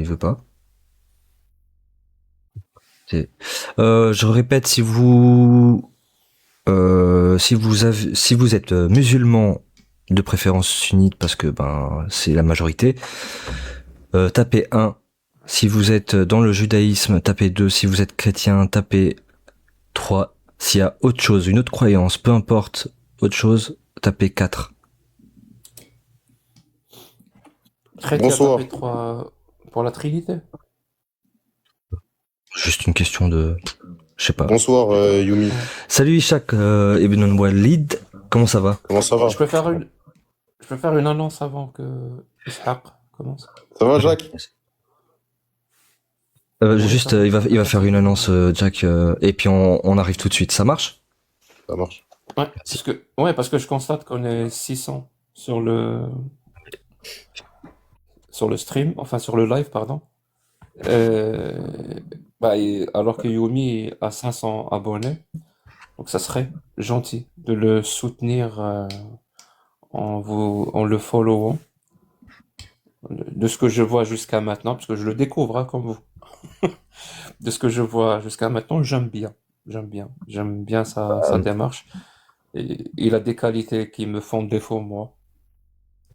il veut pas. Je répète, si vous êtes musulman de préférence sunnite, parce que c'est la majorité, tapez 1. Si vous êtes dans le judaïsme, tapez 2. Si vous êtes chrétien, tapez 3. S'il y a autre chose, une autre croyance, peu importe, autre chose, tapez 4. Chrétien Bonsoir. tapé 3 pour la Trinité. Juste une question de... Je sais pas. Bonsoir, Yumi. Salut Ishak Ibn Walid, comment ça va? Comment ça va? Je peux faire une annonce avant que Ishaq commence. Ça va, Jacques? Juste, il va faire une annonce, Jack, et puis on arrive tout de suite. Ça marche? Ça marche. Parce que je constate qu'on est 600 sur le stream, enfin sur le live, pardon. Alors que Yumi a 500 abonnés, donc ça serait gentil de le soutenir en le followant. De ce que je vois jusqu'à maintenant, parce que je le découvre comme vous. De ce que je vois jusqu'à maintenant, j'aime bien sa démarche. Et il a des qualités qui me font défaut, moi.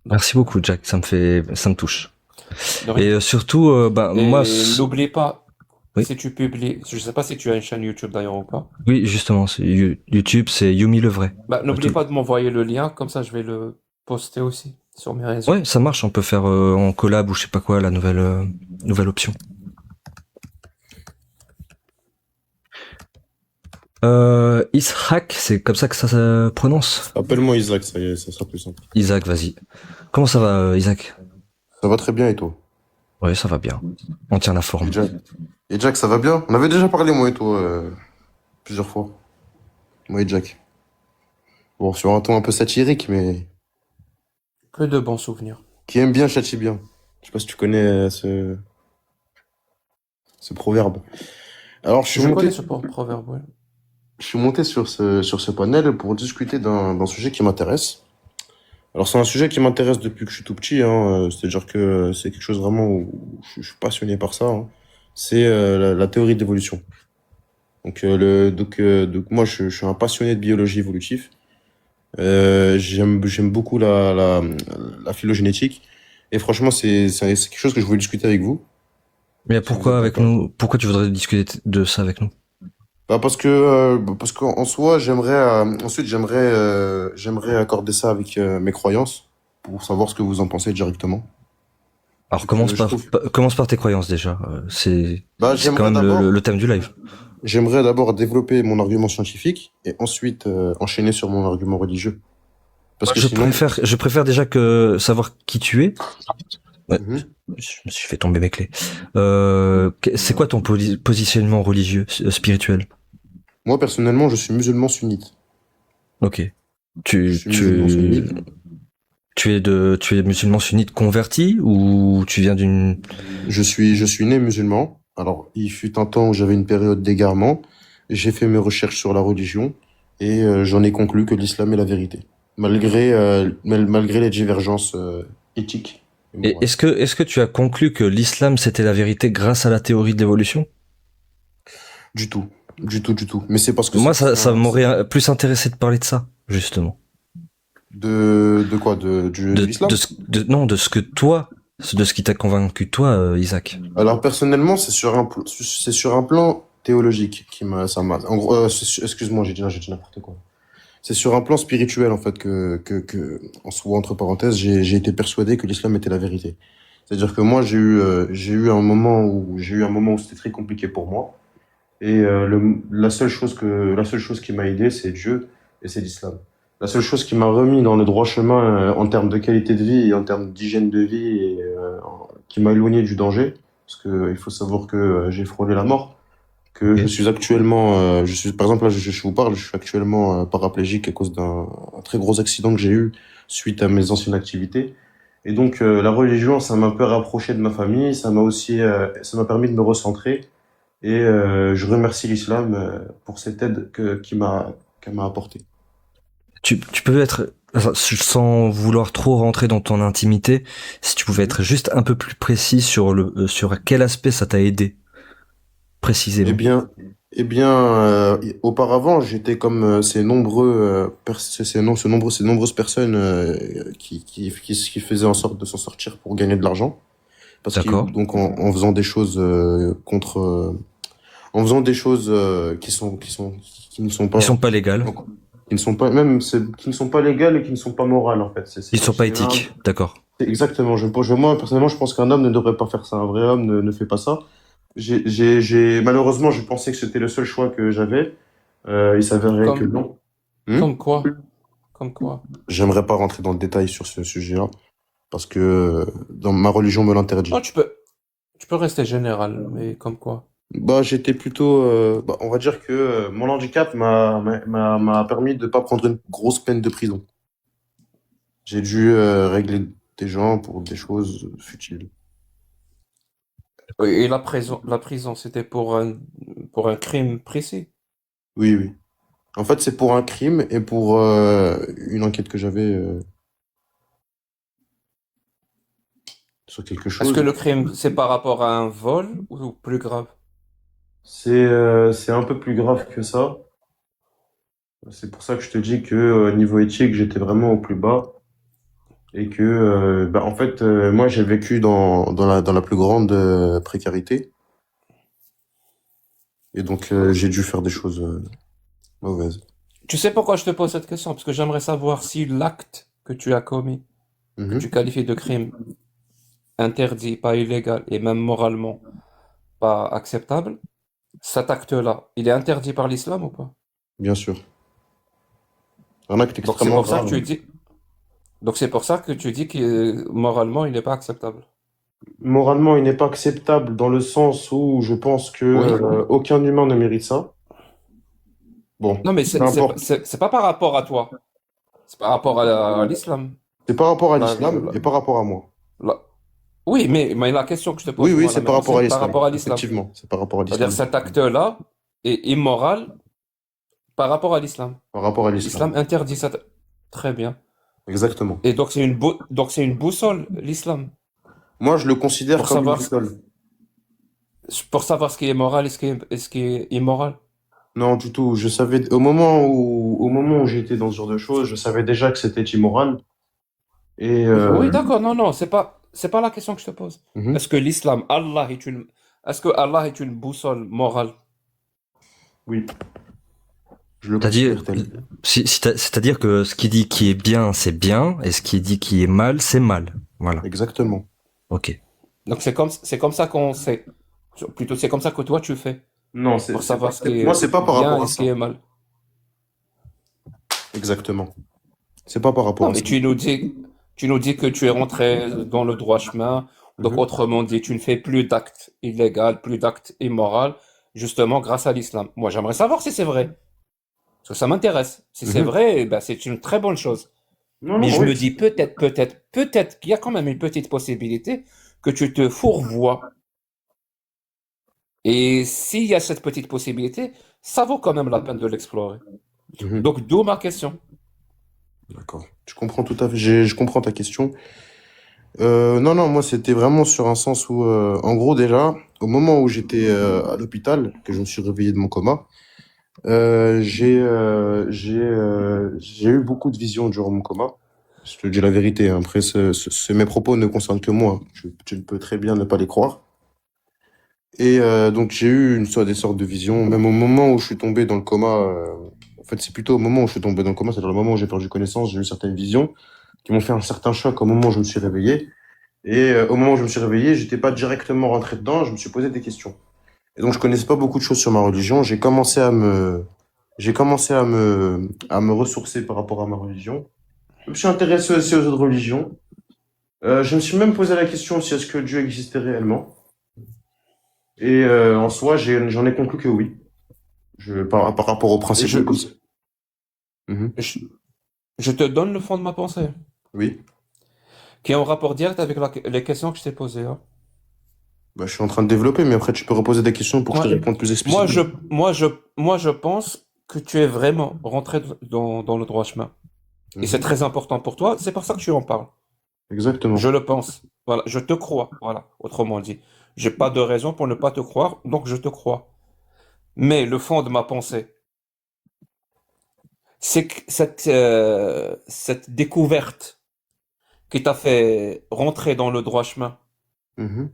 Merci beaucoup, Jack, ça me touche. De rien. Et surtout, Et moi... n'oublie pas, Oui. si tu publies, je sais pas si tu as une chaîne YouTube d'ailleurs ou pas. Oui, justement, YouTube, c'est Yumi le vrai. N'oublie pas de m'envoyer le lien, comme ça je vais le poster aussi sur mes réseaux. Ouais, ça marche, on peut faire en collab ou je sais pas quoi, la nouvelle option. Ishak, c'est comme ça que ça se prononce? Appelle-moi Isaac, ça y est, ça sera plus simple. Isaac, vas-y. Comment ça va, Isaac? Ça va très bien, et toi? Oui, ça va bien. On tient la forme. Et Jack, ça va bien? On avait déjà parlé, moi et toi, plusieurs fois. Moi et Jack. Bon, sur un ton un peu satirique, mais Que de bons souvenirs. qui aime bien châtie bien. Je sais pas si tu connais ce proverbe. Alors, Je connais ce proverbe, ouais. je suis monté sur ce panel pour discuter d'un sujet qui m'intéresse. Alors, c'est un sujet qui m'intéresse depuis que je suis tout petit, hein. C'est-à-dire que c'est quelque chose vraiment où je suis passionné par ça, hein. C'est la théorie de l'évolution. Donc moi, je suis un passionné de biologie évolutive. J'aime beaucoup la phylogénétique. Et franchement, c'est quelque chose que je voulais discuter avec vous. Mais pourquoi avec nous? Pourquoi tu voudrais discuter de ça avec nous? Parce qu'en soi, j'aimerais accorder ça avec mes croyances pour savoir ce que vous en pensez directement. Alors Donc, commence par tes croyances déjà. C'est j'aimerais quand même d'abord, le thème du live. j'aimerais d'abord développer mon argument scientifique et ensuite enchaîner sur mon argument religieux. Parce que sinon, Je préfère déjà que savoir qui tu es. Ouais, Mhm. je me suis fait tomber mes clés. C'est quoi ton positionnement religieux, spirituel? Moi personnellement, je suis musulman sunnite. Ok. Je suis musulman sunnite. Tu es musulman sunnite converti ou tu viens d'une... Je suis né musulman. Alors, il fut un temps où j'avais une période d'égarement. J'ai fait mes recherches sur la religion et j'en ai conclu que l'islam est la vérité, malgré les divergences éthiques et Et morales. est-ce que tu as conclu que l'islam c'était la vérité grâce à la théorie de l'évolution? Du tout, du tout, du tout. Mais c'est parce que Moi, ça m'aurait plus intéressé de parler de ça, justement. de quoi, de l'islam? Non, de ce que toi, de ce qui t'a convaincu toi, Isaac. Alors personnellement, c'est sur un plan théologique en gros, excuse-moi, j'ai dit n'importe quoi. C'est sur un plan spirituel, en fait, en soi, entre parenthèses, j'ai été persuadé que l'islam était la vérité. C'est-à-dire que moi, j'ai eu un moment où c'était très compliqué pour moi. Et la seule chose qui m'a aidé, c'est Dieu et c'est l'islam. La seule chose qui m'a remis dans le droit chemin en termes de qualité de vie et en termes d'hygiène de vie et qui m'a éloigné du danger, parce que il faut savoir que j'ai frôlé la mort, que je suis actuellement, par exemple là, je vous parle, je suis actuellement paraplégique à cause un très gros accident que j'ai eu suite à mes anciennes activités. Et donc la religion, ça m'a un peu rapproché de ma famille, ça m'a permis de me recentrer. Et je remercie l'islam pour cette aide qu'elle m'a apportée. Tu peux être, enfin, sans vouloir trop rentrer dans ton intimité, si tu pouvais être juste un peu plus précis sur sur quel aspect ça t'a aidé, Eh précisément. bien, auparavant, j'étais comme ces nombreuses personnes qui faisaient en sorte de s'en sortir pour gagner de l'argent, parce que D'accord. donc en faisant des choses en faisant des choses qui ne sont Ils pas sont pas légales. donc, qui ne sont pas qui ne sont pas légales et qui ne sont pas morales en fait. Ils sont pas C'est éthiques. D'accord. exactement. Moi personnellement, je pense qu'un homme ne devrait pas faire ça. Un vrai homme ne fait pas ça. Malheureusement, je pensais que c'était le seul choix que j'avais. Il s'avérait que Comme, non. Hmm. comme quoi? Comme quoi? J'aimerais pas rentrer dans le détail sur ce sujet-là parce que dans ma religion me Non, l'interdit. tu peux rester général, mais comme quoi? Bah, j'étais plutôt, on va dire que mon handicap m'a permis de pas prendre une grosse peine de prison. J'ai dû régler des gens pour des choses futiles. Et la prison, c'était pour un crime précis. Oui, oui. En fait, c'est pour un crime et pour une enquête que j'avais sur quelque Est-ce que chose. le crime, c'est par rapport à un vol ou plus grave? C'est un peu plus grave que ça. C'est pour ça que je te dis que niveau éthique, j'étais vraiment au plus bas et que en fait, moi, j'ai vécu dans la plus grande précarité et donc j'ai dû faire des choses mauvaises. Tu sais pourquoi je te pose cette question? Parce que j'aimerais savoir si l'acte que tu as commis, que tu Mhm. qualifies de crime interdit, pas illégal et même moralement pas acceptable, cet acte-là, il est interdit par l'islam ou pas? Bien sûr. Un acte Donc c'est extrêmement pour ça que grave. tu dis, donc c'est pour ça que tu dis que moralement, il n'est pas acceptable. Moralement, il n'est pas acceptable dans le sens où je pense que Oui. aucun humain ne mérite ça. Bon, Non, mais peu importe. c'est pas par rapport à toi. C'est par rapport à l'islam. C'est par rapport à La- l'islam la- et par rapport à moi. la- Oui, mais la question que je te Oui, pose, oui, moi, la c'est par même, rapport à c'est par l'islam. rapport à l'islam. Effectivement, c'est par rapport à C'est-à-dire l'islam. cet acte-là est immoral par rapport à l'islam. Par rapport à l'islam. L'islam interdit ça. Très bien. Exactement. Et donc donc c'est une boussole, l'islam, Moi, je le considère pour comme une savoir, boussole. pour savoir ce qui est moral et ce qui est immoral. Non, du tout. Je savais, au moment où j'étais dans ce genre de choses, je savais déjà que c'était immoral. Et, Oui, d'accord, non, non, c'est pas la question que je te pose. mhm. Est-ce que l'islam, est-ce que Allah est une boussole morale? Oui, je le C'est-à-dire, considère tel. c'est-à-dire que ce qui dit qui est bien, c'est bien, et ce qui dit qui est mal, c'est mal. Voilà. Exactement. Ok. Donc c'est comme ça qu'on sait. Plutôt, c'est comme ça que toi tu fais Non, pour savoir ce qui moi, est c'est pas par bien rapport et à ce qui ça. est mal. Exactement. C'est pas par rapport Non, à mais ça. tu nous dis que tu es rentré dans le droit chemin. Donc, Mhm. autrement dit, tu ne fais plus d'actes illégaux, plus d'actes immoraux, justement grâce à l'islam. Moi, j'aimerais savoir si c'est vrai. Parce que ça m'intéresse. Si c'est Mhm. vrai, eh ben, c'est une très bonne chose. Non, Mais non, je oui. me dis peut-être qu'il y a quand même une petite possibilité que tu te fourvoies. Et s'il y a cette petite possibilité, ça vaut quand même la peine de l'explorer. Mhm. Donc, d'où ma question. D'accord. Je comprends tout à fait. Je comprends ta question. Non, non, moi, c'était vraiment sur un sens où, en gros, déjà, au moment où j'étais à l'hôpital, que je me suis réveillé de mon coma, j'ai eu beaucoup de visions durant mon coma. Je te dis la vérité, hein. Après, mes propos ne concernent que moi. Tu peux très bien ne pas les croire. Et donc, j'ai eu des sortes de visions, même au moment où je suis tombé dans le coma. En fait, c'est plutôt au moment où je suis tombé dans le coma, c'est-à-dire le moment où j'ai perdu connaissance, j'ai eu certaines visions qui m'ont fait un certain choc au moment où je me suis réveillé. Et au moment où je me suis réveillé, j'étais pas directement rentré dedans, je me suis posé des questions. Et donc, je connaissais pas beaucoup de choses sur ma religion. J'ai commencé à me ressourcer par rapport à ma religion. Je me suis intéressé aussi aux autres religions. Je me suis même posé la question si est-ce que Dieu existait réellement. Et en soi, j'en ai conclu que oui. Par rapport au Et principe. Mhm. je, je te donne le fond de ma pensée, Oui. qui est en rapport direct avec les questions que je t'ai posées, hein. Bah, je suis en train de développer, mais après, tu peux reposer des questions pour que je te Moi, réponde plus moi, explicitement. moi, je pense que tu es vraiment rentré dans le droit chemin. et c'est très important pour toi, c'est pour ça que tu en parles. Exactement. Je le pense. Voilà, je te crois. Voilà, autrement dit. J'ai pas de raison pour ne pas te croire, donc je te crois. Mais le fond de ma pensée, c'est que cette découverte qui t'a fait rentrer dans le droit chemin, Mhm.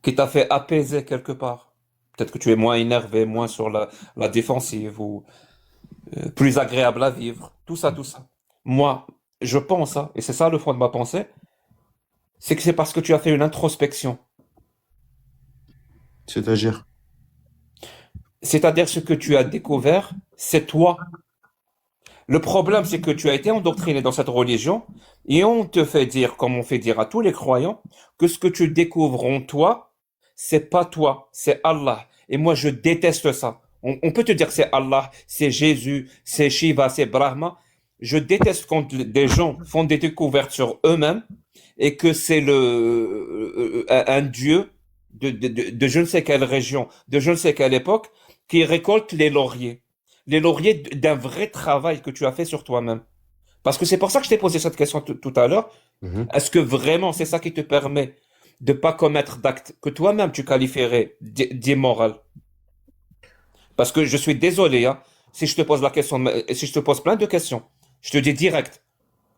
qui t'a fait apaiser quelque part. Peut-être que tu es moins énervé, moins sur la défensive ou plus agréable à vivre. Tout ça, tout ça. Moi, je pense, hein, et c'est ça le fond de ma pensée, c'est que c'est parce que tu as fait une introspection. C'est-à-dire. C'est-à-dire ce que tu as découvert, c'est toi. Le problème, c'est que tu as été endoctriné dans cette religion et on te fait dire, comme on fait dire à tous les croyants, que ce que tu découvres en toi, c'est pas toi, c'est Allah. Et moi, je déteste ça. On peut te dire que c'est Allah, c'est Jésus, c'est Shiva, c'est Brahma. Je déteste quand des gens font des découvertes sur eux-mêmes et que c'est un dieu de je ne sais quelle région, de je ne sais quelle époque, qui récolte les lauriers d'un vrai travail que tu as fait sur toi-même. Parce que c'est pour ça que je t'ai posé cette question tout à l'heure. Mhm. Est-ce que vraiment c'est ça qui te permet de pas commettre d'actes que toi-même tu qualifierais d'immoral? Parce que je suis désolé, hein, si je te pose la question, si je te pose plein de questions, je te dis direct.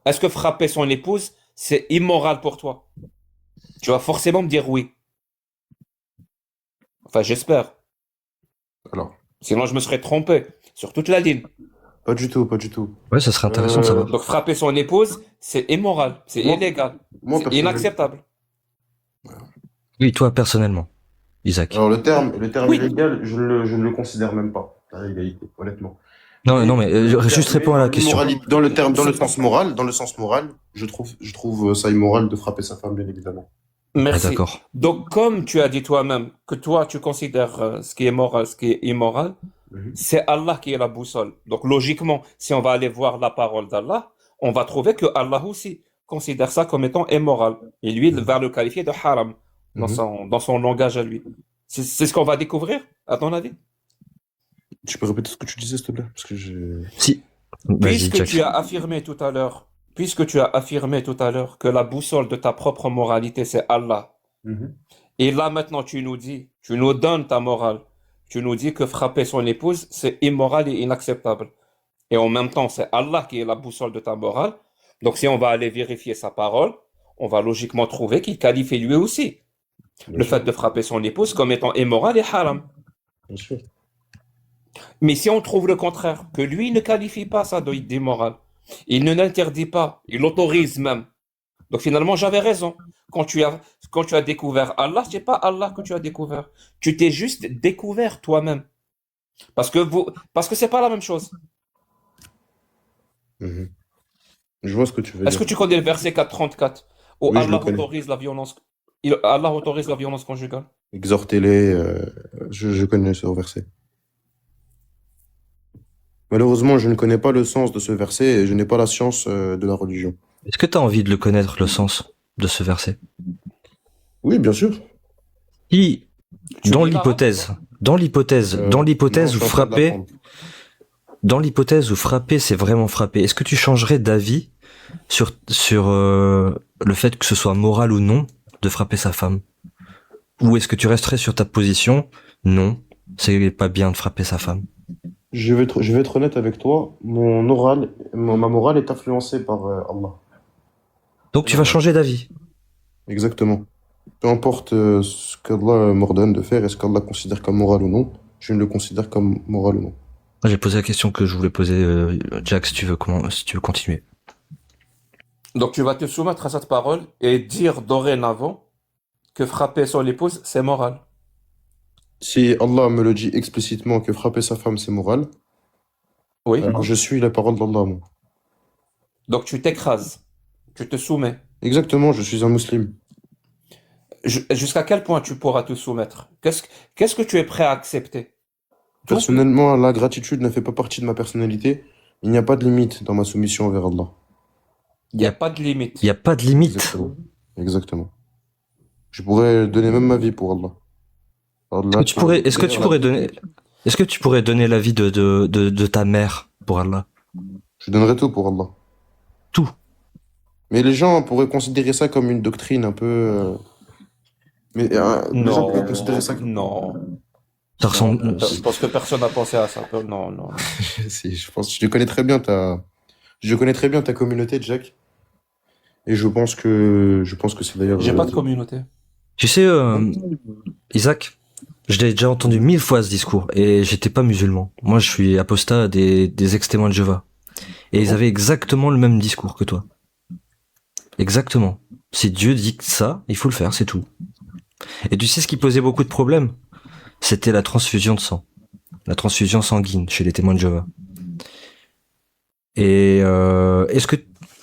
Est-ce que frapper son épouse, c'est immoral pour toi? Tu vas forcément me dire oui. Enfin, j'espère. Alors, Sinon, je me serais trompé sur toute la ligne. pas du tout, pas du tout. Ouais, ça serait intéressant de savoir. Donc, frapper son épouse, c'est immoral, c'est Moi, illégal, moi c'est personnellement. inacceptable. Oui, toi, personnellement, Isaac. Alors, le terme Oui, illégal, je ne le considère même pas, la légalité, honnêtement. Non, non, mais juste Mais réponds à la question. dans le sens moral, je trouve ça immoral de frapper sa femme, bien évidemment. Ah, merci. d'accord. Donc, comme tu as dit toi-même que toi, tu considères ce qui est moral, ce qui est immoral, Mhm. c'est Allah qui est la boussole. Donc, logiquement, si on va aller voir la parole d'Allah, on va trouver que Allah aussi considère ça comme étant immoral. Et lui, il va le qualifier de haram Mhm. dans son langage à lui. C'est ce qu'on va découvrir, à ton avis? Tu peux répéter ce que tu disais, s'il te plaît? Parce que Si. Vas-y, Puisque tu Jack. as affirmé tout à l'heure, puisque tu as affirmé tout à l'heure que la boussole de ta propre moralité, c'est Allah. Mhm. Et là, maintenant, tu nous dis, tu nous donnes ta morale. Tu nous dis que frapper son épouse, c'est immoral et inacceptable. Et en même temps, c'est Allah qui est la boussole de ta morale. Donc, si on va aller vérifier sa parole, on va logiquement trouver qu'il qualifie lui aussi Bien le sûr, fait de frapper son épouse comme étant immoral et haram. bien sûr. Mais si on trouve le contraire, que lui ne qualifie pas ça d'immoral, il ne l'interdit pas, il l'autorise même. Donc finalement, j'avais raison. Quand tu as découvert Allah, c'est pas Allah que tu as découvert. Tu t'es juste découvert toi-même. Parce que c'est pas la même chose. Mhm. Je vois ce que tu veux Est-ce dire. que tu connais le verset 434 où Oui, je le connais. Allah autorise la violence conjugale? Exhortez-les, je connais ce verset. Malheureusement, je ne connais pas le sens de ce verset et je n'ai pas la science de la religion. Est-ce que tu as envie de le connaître, le sens de ce verset? Oui, bien sûr. Si, Tu dans lis l'arabe, l'hypothèse, toi? dans l'hypothèse, dans Non, l'hypothèse je où suis en train de frapper, l'apprendre. dans l'hypothèse où frapper, c'est vraiment frapper, est-ce que tu changerais d'avis sur le fait que ce soit moral ou non de frapper sa femme? Ou est-ce que tu resterais sur ta position? Non, c'est pas bien de frapper sa femme. Je vais être honnête avec toi. Ma morale est influencée par Allah. Donc C'est tu vas normal. changer d'avis. Exactement. Peu importe ce qu'Allah m'ordonne de faire et ce qu'Allah considère comme moral ou non, je ne le considère comme moral ou non. Moi, j'ai posé la question que je voulais poser, Jack, si tu veux continuer. Donc tu vas te soumettre à cette parole et dire dorénavant que frapper son épouse, c'est moral. Si Allah me le dit explicitement que frapper sa femme c'est moral, Oui. alors je suis la parole d'Allah, moi. Donc tu t'écrases, tu te soumets. Exactement, je suis un musulman. Jusqu'à quel point tu pourras te soumettre? Qu'est-ce que tu es prêt à accepter? Tout? Personnellement, la gratitude ne fait pas partie de ma personnalité. Il n'y a pas de limite dans ma soumission envers Allah. Il n'y a pas de limite. Il n'y a pas de limite. Exactement. Exactement. Je pourrais donner même ma vie pour Allah. Allah Est-ce que tu pourrais donner l'avis de ta mère pour Allah? Je donnerai tout pour Allah. Mais les gens pourraient considérer ça comme une doctrine un peu. Mais les gens pourraient considérer ça comme. Non, Ça non. ressemble. Je pense que personne n'a pensé à ça. Non, non, non. Si, je pense, je connais très bien ta communauté, Jack. Et je pense que c'est d'ailleurs. J'ai pas de communauté. Tu sais, Non. Isaac, je l'ai déjà entendu 1000 fois ce discours et j'étais pas musulman. Moi, je suis apostat des ex-témoins de Jéhovah. Et ils avaient exactement le même discours que toi. Exactement. Si Dieu dit que ça, il faut le faire, c'est tout. Et tu sais ce qui posait beaucoup de problèmes? C'était la transfusion de sang. La transfusion sanguine chez les témoins de Jéhovah. Et est-ce que...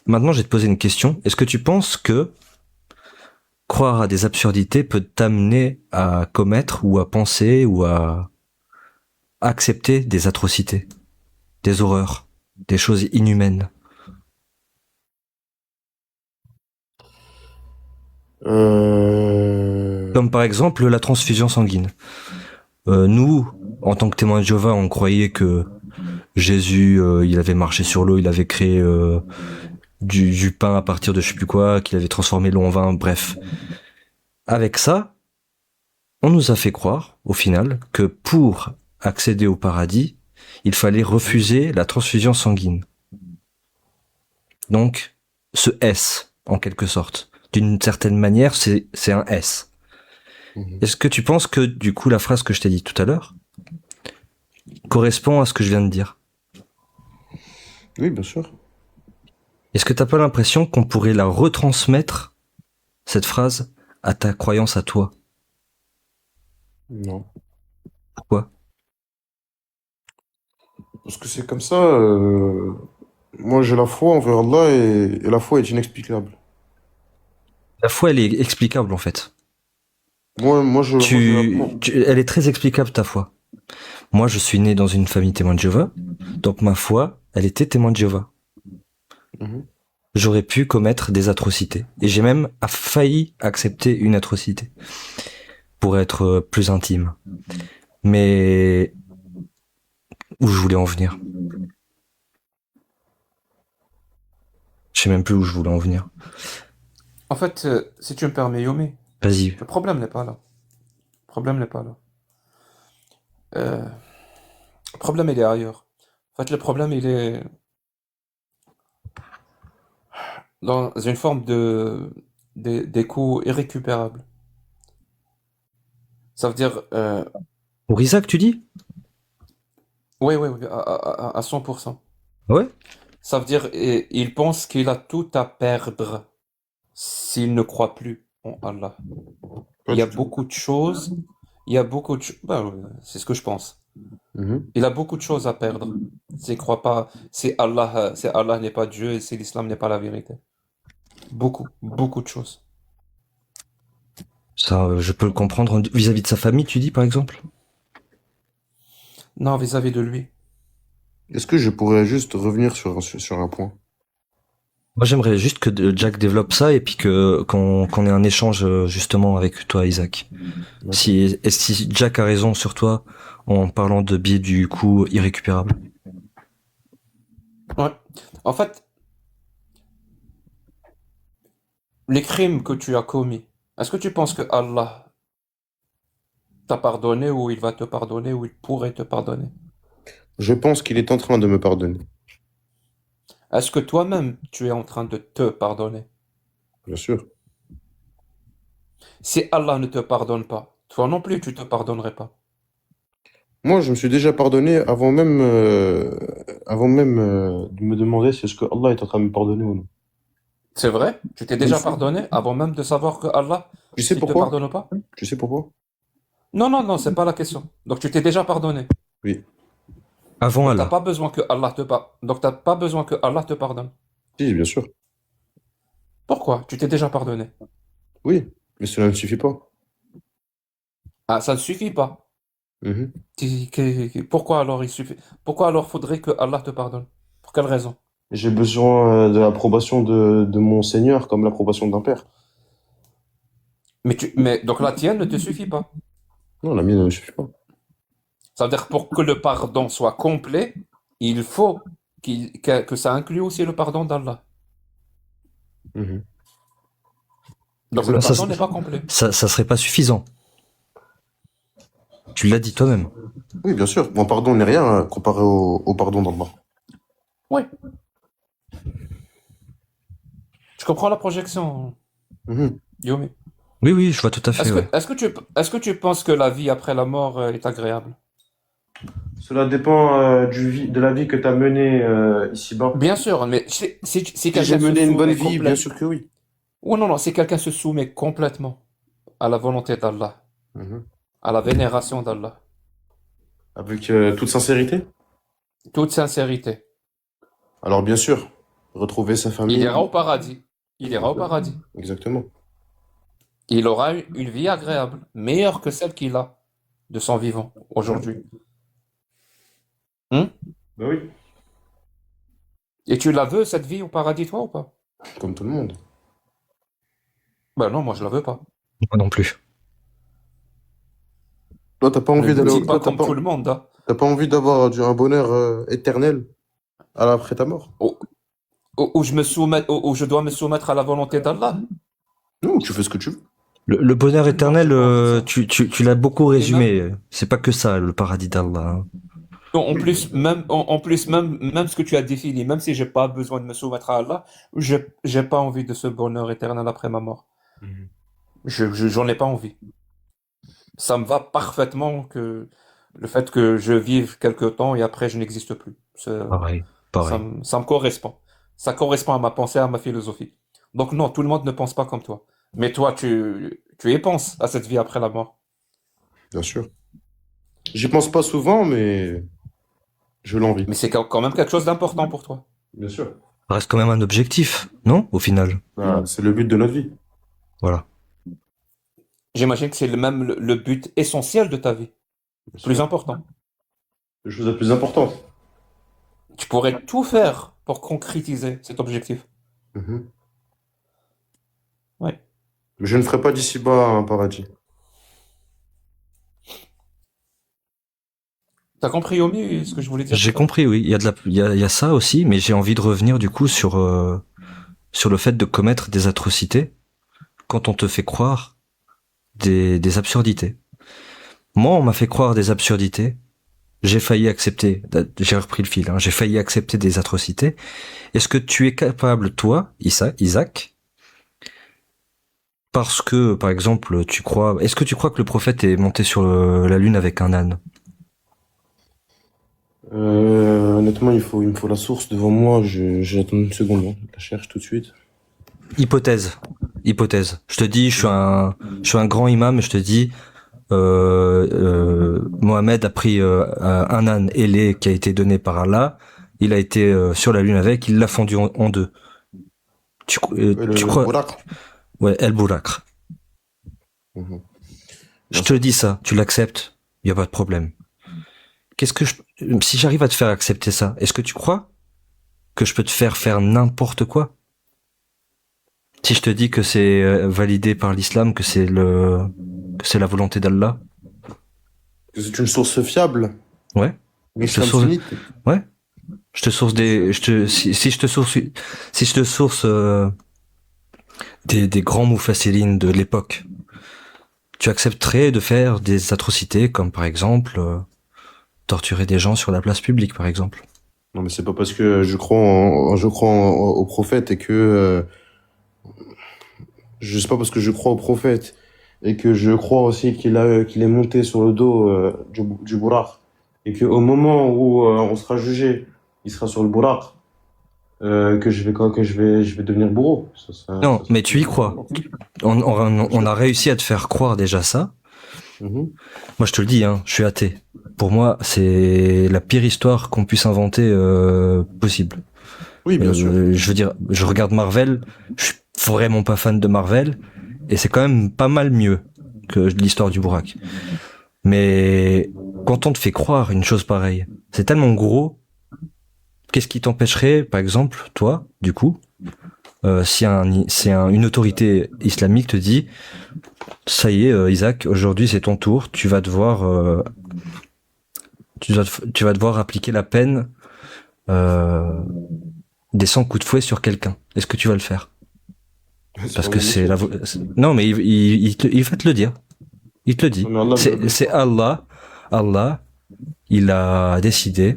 Maintenant, je vais te poser une question. Est-ce que tu penses que croire à des absurdités peut t'amener à commettre ou à penser ou à accepter des atrocités, des horreurs, des choses inhumaines? Euh... Comme par exemple la transfusion sanguine. Nous, en tant que témoins de Jéhovah, on croyait que Jésus, il avait marché sur l'eau, il avait créé du pain à partir de je sais plus quoi, qu'il avait transformé l'eau en vin, bref. Avec ça, on nous a fait croire, au final, que pour accéder au paradis, il fallait refuser la transfusion sanguine. Donc, ce S, en quelque sorte, d'une certaine manière, c'est un S. Est-ce que tu penses que, du coup, la phrase que je t'ai dit tout à l'heure correspond à ce que je viens de dire? Oui, bien sûr. Est-ce que t'as pas l'impression qu'on pourrait la retransmettre, cette phrase, à ta croyance à toi? Non. Pourquoi? Parce que c'est comme ça. Moi, j'ai la foi envers Allah et la foi est inexplicable. La foi, elle est explicable, en fait. Moi, j'ai la foi. Elle est très explicable, ta foi. Moi, je suis né dans une famille témoin de Jéhovah, donc ma foi, elle était témoin de Jéhovah. Mhm. J'aurais pu commettre des atrocités. Et j'ai même failli accepter une atrocité. Pour être plus intime. Mais où je voulais en venir? Je sais même plus où je voulais en venir. En fait, si tu me permets, Yomi, Vas-y. le problème n'est pas là. Le problème n'est pas là. Euh, le problème, il est ailleurs. En fait, le problème, il est dans une forme des coûts irrécupérables. Ça veut dire, Pour Isaac, tu dis? oui, oui, oui, à 100%. Ouais. Ça veut dire, il pense qu'il a tout à perdre s'il ne croit plus en Allah. Pas Il y a du tout. beaucoup de choses, il y a beaucoup de choses, c'est ce que je pense. Mhm. Il a beaucoup de choses à perdre s'il croit pas, si Allah n'est pas Dieu et si l'islam n'est pas la vérité. Beaucoup, beaucoup de choses. Ça, je peux le comprendre vis-à-vis de sa famille, tu dis, par exemple? Non, vis-à-vis de lui. Est-ce que je pourrais juste revenir sur un point? Moi, j'aimerais juste que Jack développe ça et puis qu'on ait un échange justement avec toi, Isaac. D'accord. Si Jack a raison sur toi en parlant de biais du coup irrécupérable. Ouais. En fait, les crimes que tu as commis, est-ce que tu penses que Allah t'a pardonné ou il va te pardonner ou il pourrait te pardonner? Je pense qu'il est en train de me pardonner. Est-ce que toi-même tu es en train de te pardonner? Bien sûr. Si Allah ne te pardonne pas, toi non plus tu te pardonnerais pas. Moi, je me suis déjà pardonné avant même de me demander si est-ce que Allah est en train de me pardonner ou non. C'est vrai? Tu t'es Je le déjà sais. pardonné avant même de savoir que Allah, Tu sais il te pourquoi? pardonne pas? Tu sais pourquoi? Non, non, non, c'est pas la question. Donc tu t'es déjà pardonné. Oui. Avant Donc t'as Allah. pas besoin que Allah te Donc t'as pas besoin que Allah te pardonne. Si, bien sûr. Pourquoi? Tu t'es déjà pardonné. Oui. Mais cela ne suffit pas. Ah, ça ne suffit pas. Mhm. Pourquoi alors il suffit? Pourquoi alors faudrait que Allah te pardonne? Pour quelle raison? J'ai besoin de l'approbation de mon Seigneur comme l'approbation d'un père. Mais donc la tienne ne te suffit pas. Non, la mienne ne suffit pas. Ça veut dire pour que le pardon soit complet, il faut que ça inclue aussi le pardon d'Allah. Mhm. Donc le Ça, pardon n'est pas complet. ça serait pas suffisant. Tu l'as dit toi-même. Oui, bien sûr. Mon pardon n'est rien comparé au pardon d'Allah. Oui. Je comprends la projection, Mhm. Yomi. Oui, oui, je vois tout à fait, ouais. Est-ce que tu penses que la vie après la mort est agréable? Cela dépend de la vie que tu as menée ici-bas. Bien sûr, mais si Si j'ai quelqu'un se mené une bonne soumet vie, bien complètement... sûr que oui. Ou non, non, si quelqu'un se soumet complètement à la volonté d'Allah, Mhm. à la vénération d'Allah, Avec toute sincérité. toute sincérité, Alors, bien sûr, retrouver sa il famille. ira au paradis. Il ira au paradis. Exactement. Il aura une vie agréable, meilleure que celle qu'il a de son vivant aujourd'hui. Hein? Bah oui. Et tu la veux, cette vie au paradis, toi, ou pas? Comme tout le monde. Ben non, moi je la veux pas. Moi non plus. Toi, t'as pas Ne envie me d'aller dis pas toi, comme tout le monde, hein. t'as pas envie d'avoir un bonheur éternel après ta mort. Où où je dois me soumettre à la volonté d'Allah. Non, tu fais ce que tu veux. Le bonheur éternel, j'ai pas envie de ça. tu l'as beaucoup Et même, résumé. C'est pas que ça, le paradis d'Allah, hein. en plus, même ce que tu as défini, même si j'ai pas besoin de me soumettre à Allah, j'ai pas envie de ce bonheur éternel après ma mort. Mhm. J'en ai pas envie. Ça me va parfaitement que le fait que je vive quelque temps et après je n'existe plus. Pareil, pareil. Ça me correspond. Ça correspond à ma pensée, à ma philosophie. Donc non, tout le monde ne pense pas comme toi. Mais toi, tu y penses à cette vie après la mort. Bien sûr. J'y pense pas souvent, mais je l'envie. Mais c'est quand même quelque chose d'important pour toi. Bien sûr. Ça reste quand même un objectif, non? Au final. Bah, c'est le but de notre vie. Voilà. J'imagine que c'est même le but essentiel de ta vie. Bien Plus sûr. important. Les choses les plus importantes. Tu pourrais tout faire pour concrétiser cet objectif. Mhm. Ouais. Mais je ne ferai pas d'ici-bas un paradis. T'as compris, Yomi, ce que je voulais dire? J'ai compris, oui. Il y a ça aussi, mais j'ai envie de revenir du coup sur le fait de commettre des atrocités quand on te fait croire des absurdités. Moi, on m'a fait croire des absurdités. J'ai failli accepter, j'ai repris le fil, hein, j'ai failli accepter des atrocités. Est-ce que tu es capable, toi, Isaac, parce que, par exemple, est-ce que tu crois que le prophète est monté sur la lune avec un âne? Honnêtement, il me faut la source devant moi. J'attends une seconde. Hein. Je la cherche tout de suite. Hypothèse. Je te dis, je suis un grand imam et je te dis, Mohamed a pris un âne ailé qui a été donné par Allah. Il a été sur la lune avec, il l'a fendu en deux. Tu Le crois? Borak. Ouais, El Bourakr. Mhm. Je te dis ça, tu l'acceptes, il y a pas de problème. Si j'arrive à te faire accepter ça, est-ce que tu crois que je peux te faire n'importe quoi? Si je te dis que c'est validé par l'islam, que c'est la volonté d'Allah? C'est une source fiable. Ouais. L'islam source- sunnite. Ouais. Je te source si je te source des grands mufassirines de l'époque, tu accepterais de faire des atrocités comme par exemple torturer des gens sur la place publique par exemple? Non, mais c'est pas parce que au prophète et que je sais pas parce que je crois au prophète et que je crois aussi qu'il est monté sur le dos du Bouraq et que au moment où on sera jugé, il sera sur le Bouraq que je vais devenir bourreau. Non, mais tu y crois. On a réussi à te faire croire déjà ça. Mhm. Moi, je te le dis, hein, je suis athée. Pour moi, c'est la pire histoire qu'on puisse inventer possible. Oui, bien sûr. Je veux dire, je regarde Marvel, je suis vraiment pas fan de Marvel, et c'est quand même pas mal mieux que l'histoire du Bourak. Mais quand on te fait croire une chose pareille, c'est tellement gros. Qu'est-ce qui t'empêcherait, par exemple, toi, du coup, si une autorité islamique te dit, ça y est, Isaac, aujourd'hui c'est ton tour, tu vas devoir appliquer la peine des 100 coups de fouet sur quelqu'un. Est-ce que tu vas le faire? C'est Parce pas que mon c'est métier. non, mais il va te le dire. Il te le dit. Mais Allah me l'a C'est Allah. Allah, il a décidé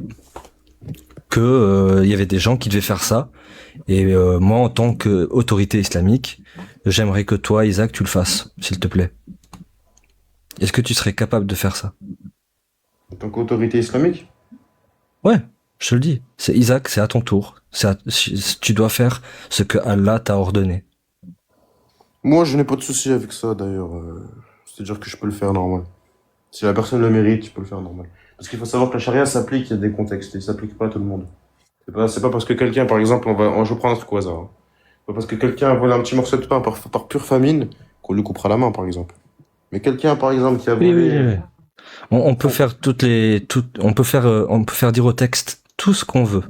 que il y avait des gens qui devaient faire ça. Et moi, en tant qu'autorité islamique, j'aimerais que toi, Isaac, tu le fasses, s'il te plaît. Est-ce que tu serais capable de faire ça? en tant qu'autorité islamique. Ouais, je te le dis. C'est Isaac, c'est à ton tour. Tu dois faire ce que Allah t'a ordonné. Moi, je n'ai pas de souci avec ça, d'ailleurs. C'est-à-dire que je peux le faire normal. Si la personne le mérite, je peux le faire normal. Parce qu'il faut savoir que la charia s'applique, il y a des contextes, et il s'applique pas à tout le monde. C'est pas parce que quelqu'un, par exemple, je prends un truc au hasard, hein. C'est pas parce que quelqu'un a volé un petit morceau de pain par pure famine qu'on lui coupera la main, par exemple. Mais quelqu'un, par exemple, qui a Oui, oui, volé... oui. On peut faire on peut faire dire au texte tout ce qu'on veut.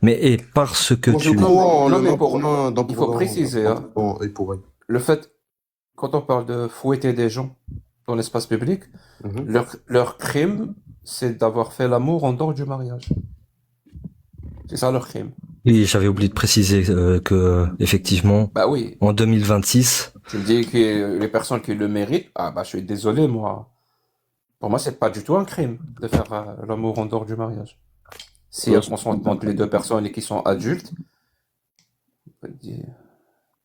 Mais et parce que Moi, je tu, crois en Non, le mais main pour main, dent il pour faut dent, préciser, hein, œil pour œil. le fait, quand on parle de fouetter des gens dans l'espace public, Mhm. leur crime, c'est d'avoir fait l'amour en dehors du mariage. C'est ça leur crime. oui, j'avais oublié de préciser que effectivement, Bah oui, en 2026, tu me dis que les personnes qui le méritent, ah bah je suis désolé, moi. Pour moi, c'est pas du tout un crime de faire l'amour en dehors du mariage. S'il y a Ouais, consentement entre les deux personnes et qui sont adultes,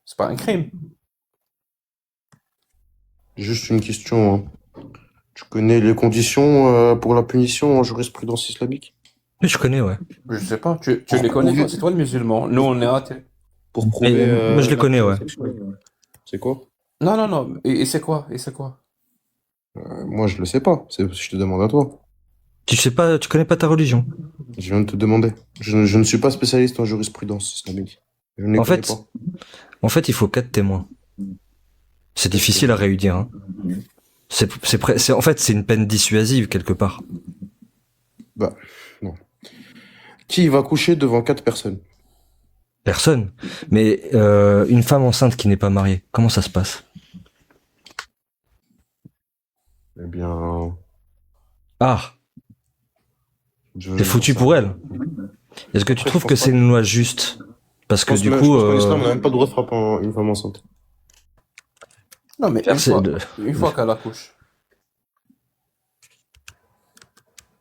c'est pas un crime. juste une question, hein. Tu connais les conditions pour la punition en jurisprudence islamique? oui, je connais, ouais. Je sais pas, tu Pour les connais toi, prouver, c'est toi le musulman. Nous, on est athées. pour Mais, prouver moi, je les connais, l'agression ouais. sexuelle. C'est quoi? Non, non, non. Et c'est quoi? Et c'est quoi? Moi, je le sais pas. Je te demande à toi. Tu sais pas, tu connais pas ta religion. Je viens de te demander. Je ne suis pas spécialiste en jurisprudence islamique. Je ne les En connais fait, pas. en fait, il faut 4 témoins. C'est difficile à réunir, hein. En fait, c'est une peine dissuasive quelque part. Bah, non. Qui va coucher devant 4 personnes? Personne. Mais une femme enceinte qui n'est pas mariée, comment ça se passe? Eh bien, Ah, c'est j'en foutu sais pour rien. elle. Est-ce que tu Après, je trouves que pense pas. c'est une loi juste? Parce que du Je coup, pense qu'en islam, on n'a même pas le droit de frapper une femme enceinte. Non, mais c'est une fois qu'elle accouche.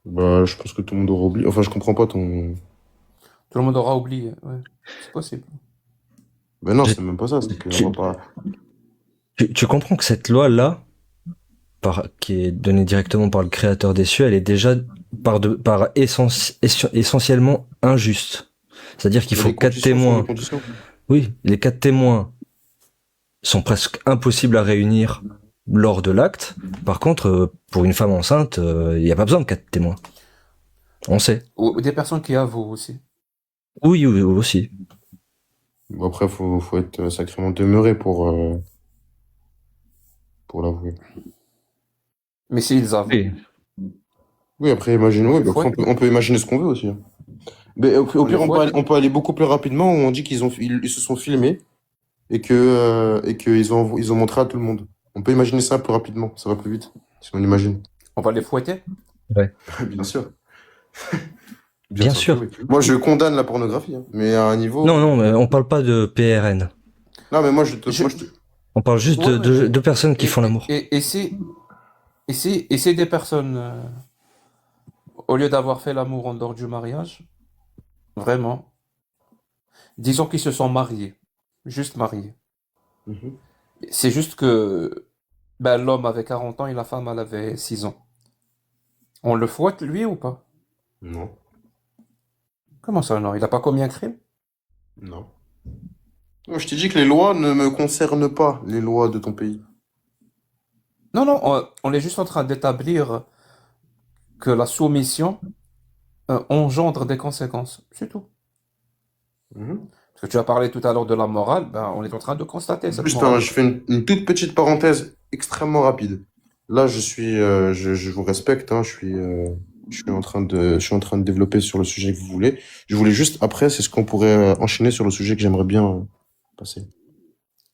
Bah, je pense que tout le monde aura oublié. Enfin, je comprends pas ton. Tout le monde aura oublié. Ouais, c'est possible. Ben non, tu, c'est même pas ça. C'est que tu- on va pas. tu comprends que cette loi-là, qui est donnée directement par le créateur des cieux, elle est déjà essentiellement injuste. C'est-à-dire qu'il Mais faut les 4 conditions sont les témoins. conditions. Oui, les 4 témoins sont presque impossibles à réunir lors de l'acte. Par contre, pour une femme enceinte, il n'y a pas besoin de 4 témoins. On sait. Ou des personnes qui avouent aussi. Oui, oui, oui, aussi. Bon, après, faut être sacrément demeuré pour l'avouer. Mais s'ils avouent, Oui. Oui, après, imagine, oui, les bah, après, fouettes, on peut imaginer ce qu'on veut aussi, hein. Mais au les pire, fouettes, on peut aller beaucoup plus rapidement où on dit ils se sont filmés et que ils ont montré à tout le monde. On peut imaginer ça plus rapidement, ça va plus vite, si on imagine. on va les fouetter. Bien sûr. Bien sûr sûr. que oui. Moi, je condamne la pornographie, hein, mais à un niveau. Non, non, mais on parle pas de PRN. Non, mais moi, Je- On parle juste Ouais, ouais, de personnes qui font l'amour. Et si des personnes, au lieu d'avoir fait l'amour en dehors du mariage, vraiment, disons qu'ils se sont mariés, juste mariés. Mhm. C'est juste que ben, l'homme avait 40 ans et la femme elle avait 6 ans. On le fouette lui ou pas? Non, Comment ça non? Il a pas commis un crime? non. Moi, je t'ai dit que les lois ne me concernent pas, les lois de ton pays. Non, non, on est juste en train d'établir que la soumission engendre des conséquences. C'est tout. Mhm. Parce que tu as parlé tout à l'heure de la morale, ben, on est en train de constater cette Juste, morale. je fais une toute petite parenthèse extrêmement rapide. Là, je vous respecte, hein, je suis en train de développer sur le sujet que vous voulez. Je voulais juste, après, c'est ce qu'on pourrait enchaîner sur le sujet que j'aimerais bien passer.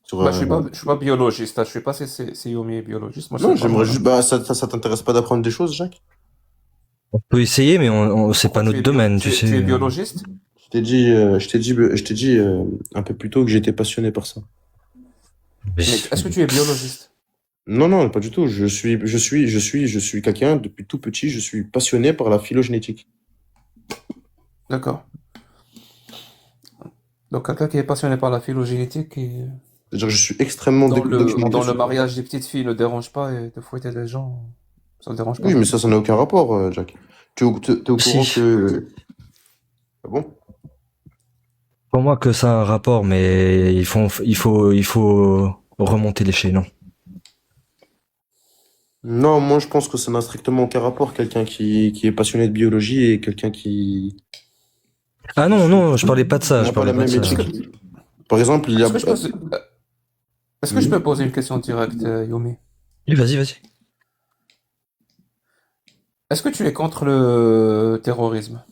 Sur, Bah, je suis pas biologiste, hein, je suis pas CIOMI biologiste. Moi, je non, sais pas, j'aimerais moi. juste, bah, ça t'intéresse pas d'apprendre des choses, Jacques? On peut essayer, mais c'est pas Pourquoi notre domaine, tu tu sais. es biologiste? Je t'ai dit un peu plus tôt que j'étais passionné par ça. Mais est-ce que tu es biologiste? Non, non, pas du tout. Je suis quelqu'un, depuis tout petit, je suis passionné par la phylogénétique. D'accord. Donc quelqu'un qui est passionné par la phylogénétique et C'est-à-dire que je suis extrêmement documenté dans le sur... mariage des petites filles ne dérange pas et de fouetter des gens, ça ne dérange Oui, pas. mais ça n'a aucun rapport, Jack. T'es au courant Si. que... Ah bon? Pour moi que ça a un rapport, mais il faut remonter l'échelon. Non, moi je pense que ça n'a strictement aucun rapport. Quelqu'un qui est passionné de biologie et quelqu'un qui... Ah non, non, je parlais pas de ça, n'a je pas la parlais pas de même ça. éthique. Par exemple, il y a... Est-ce que je peux, est-ce que je peux poser une question directe, Yomi? Oui, vas-y, vas-y. Est-ce que tu es contre le terrorisme?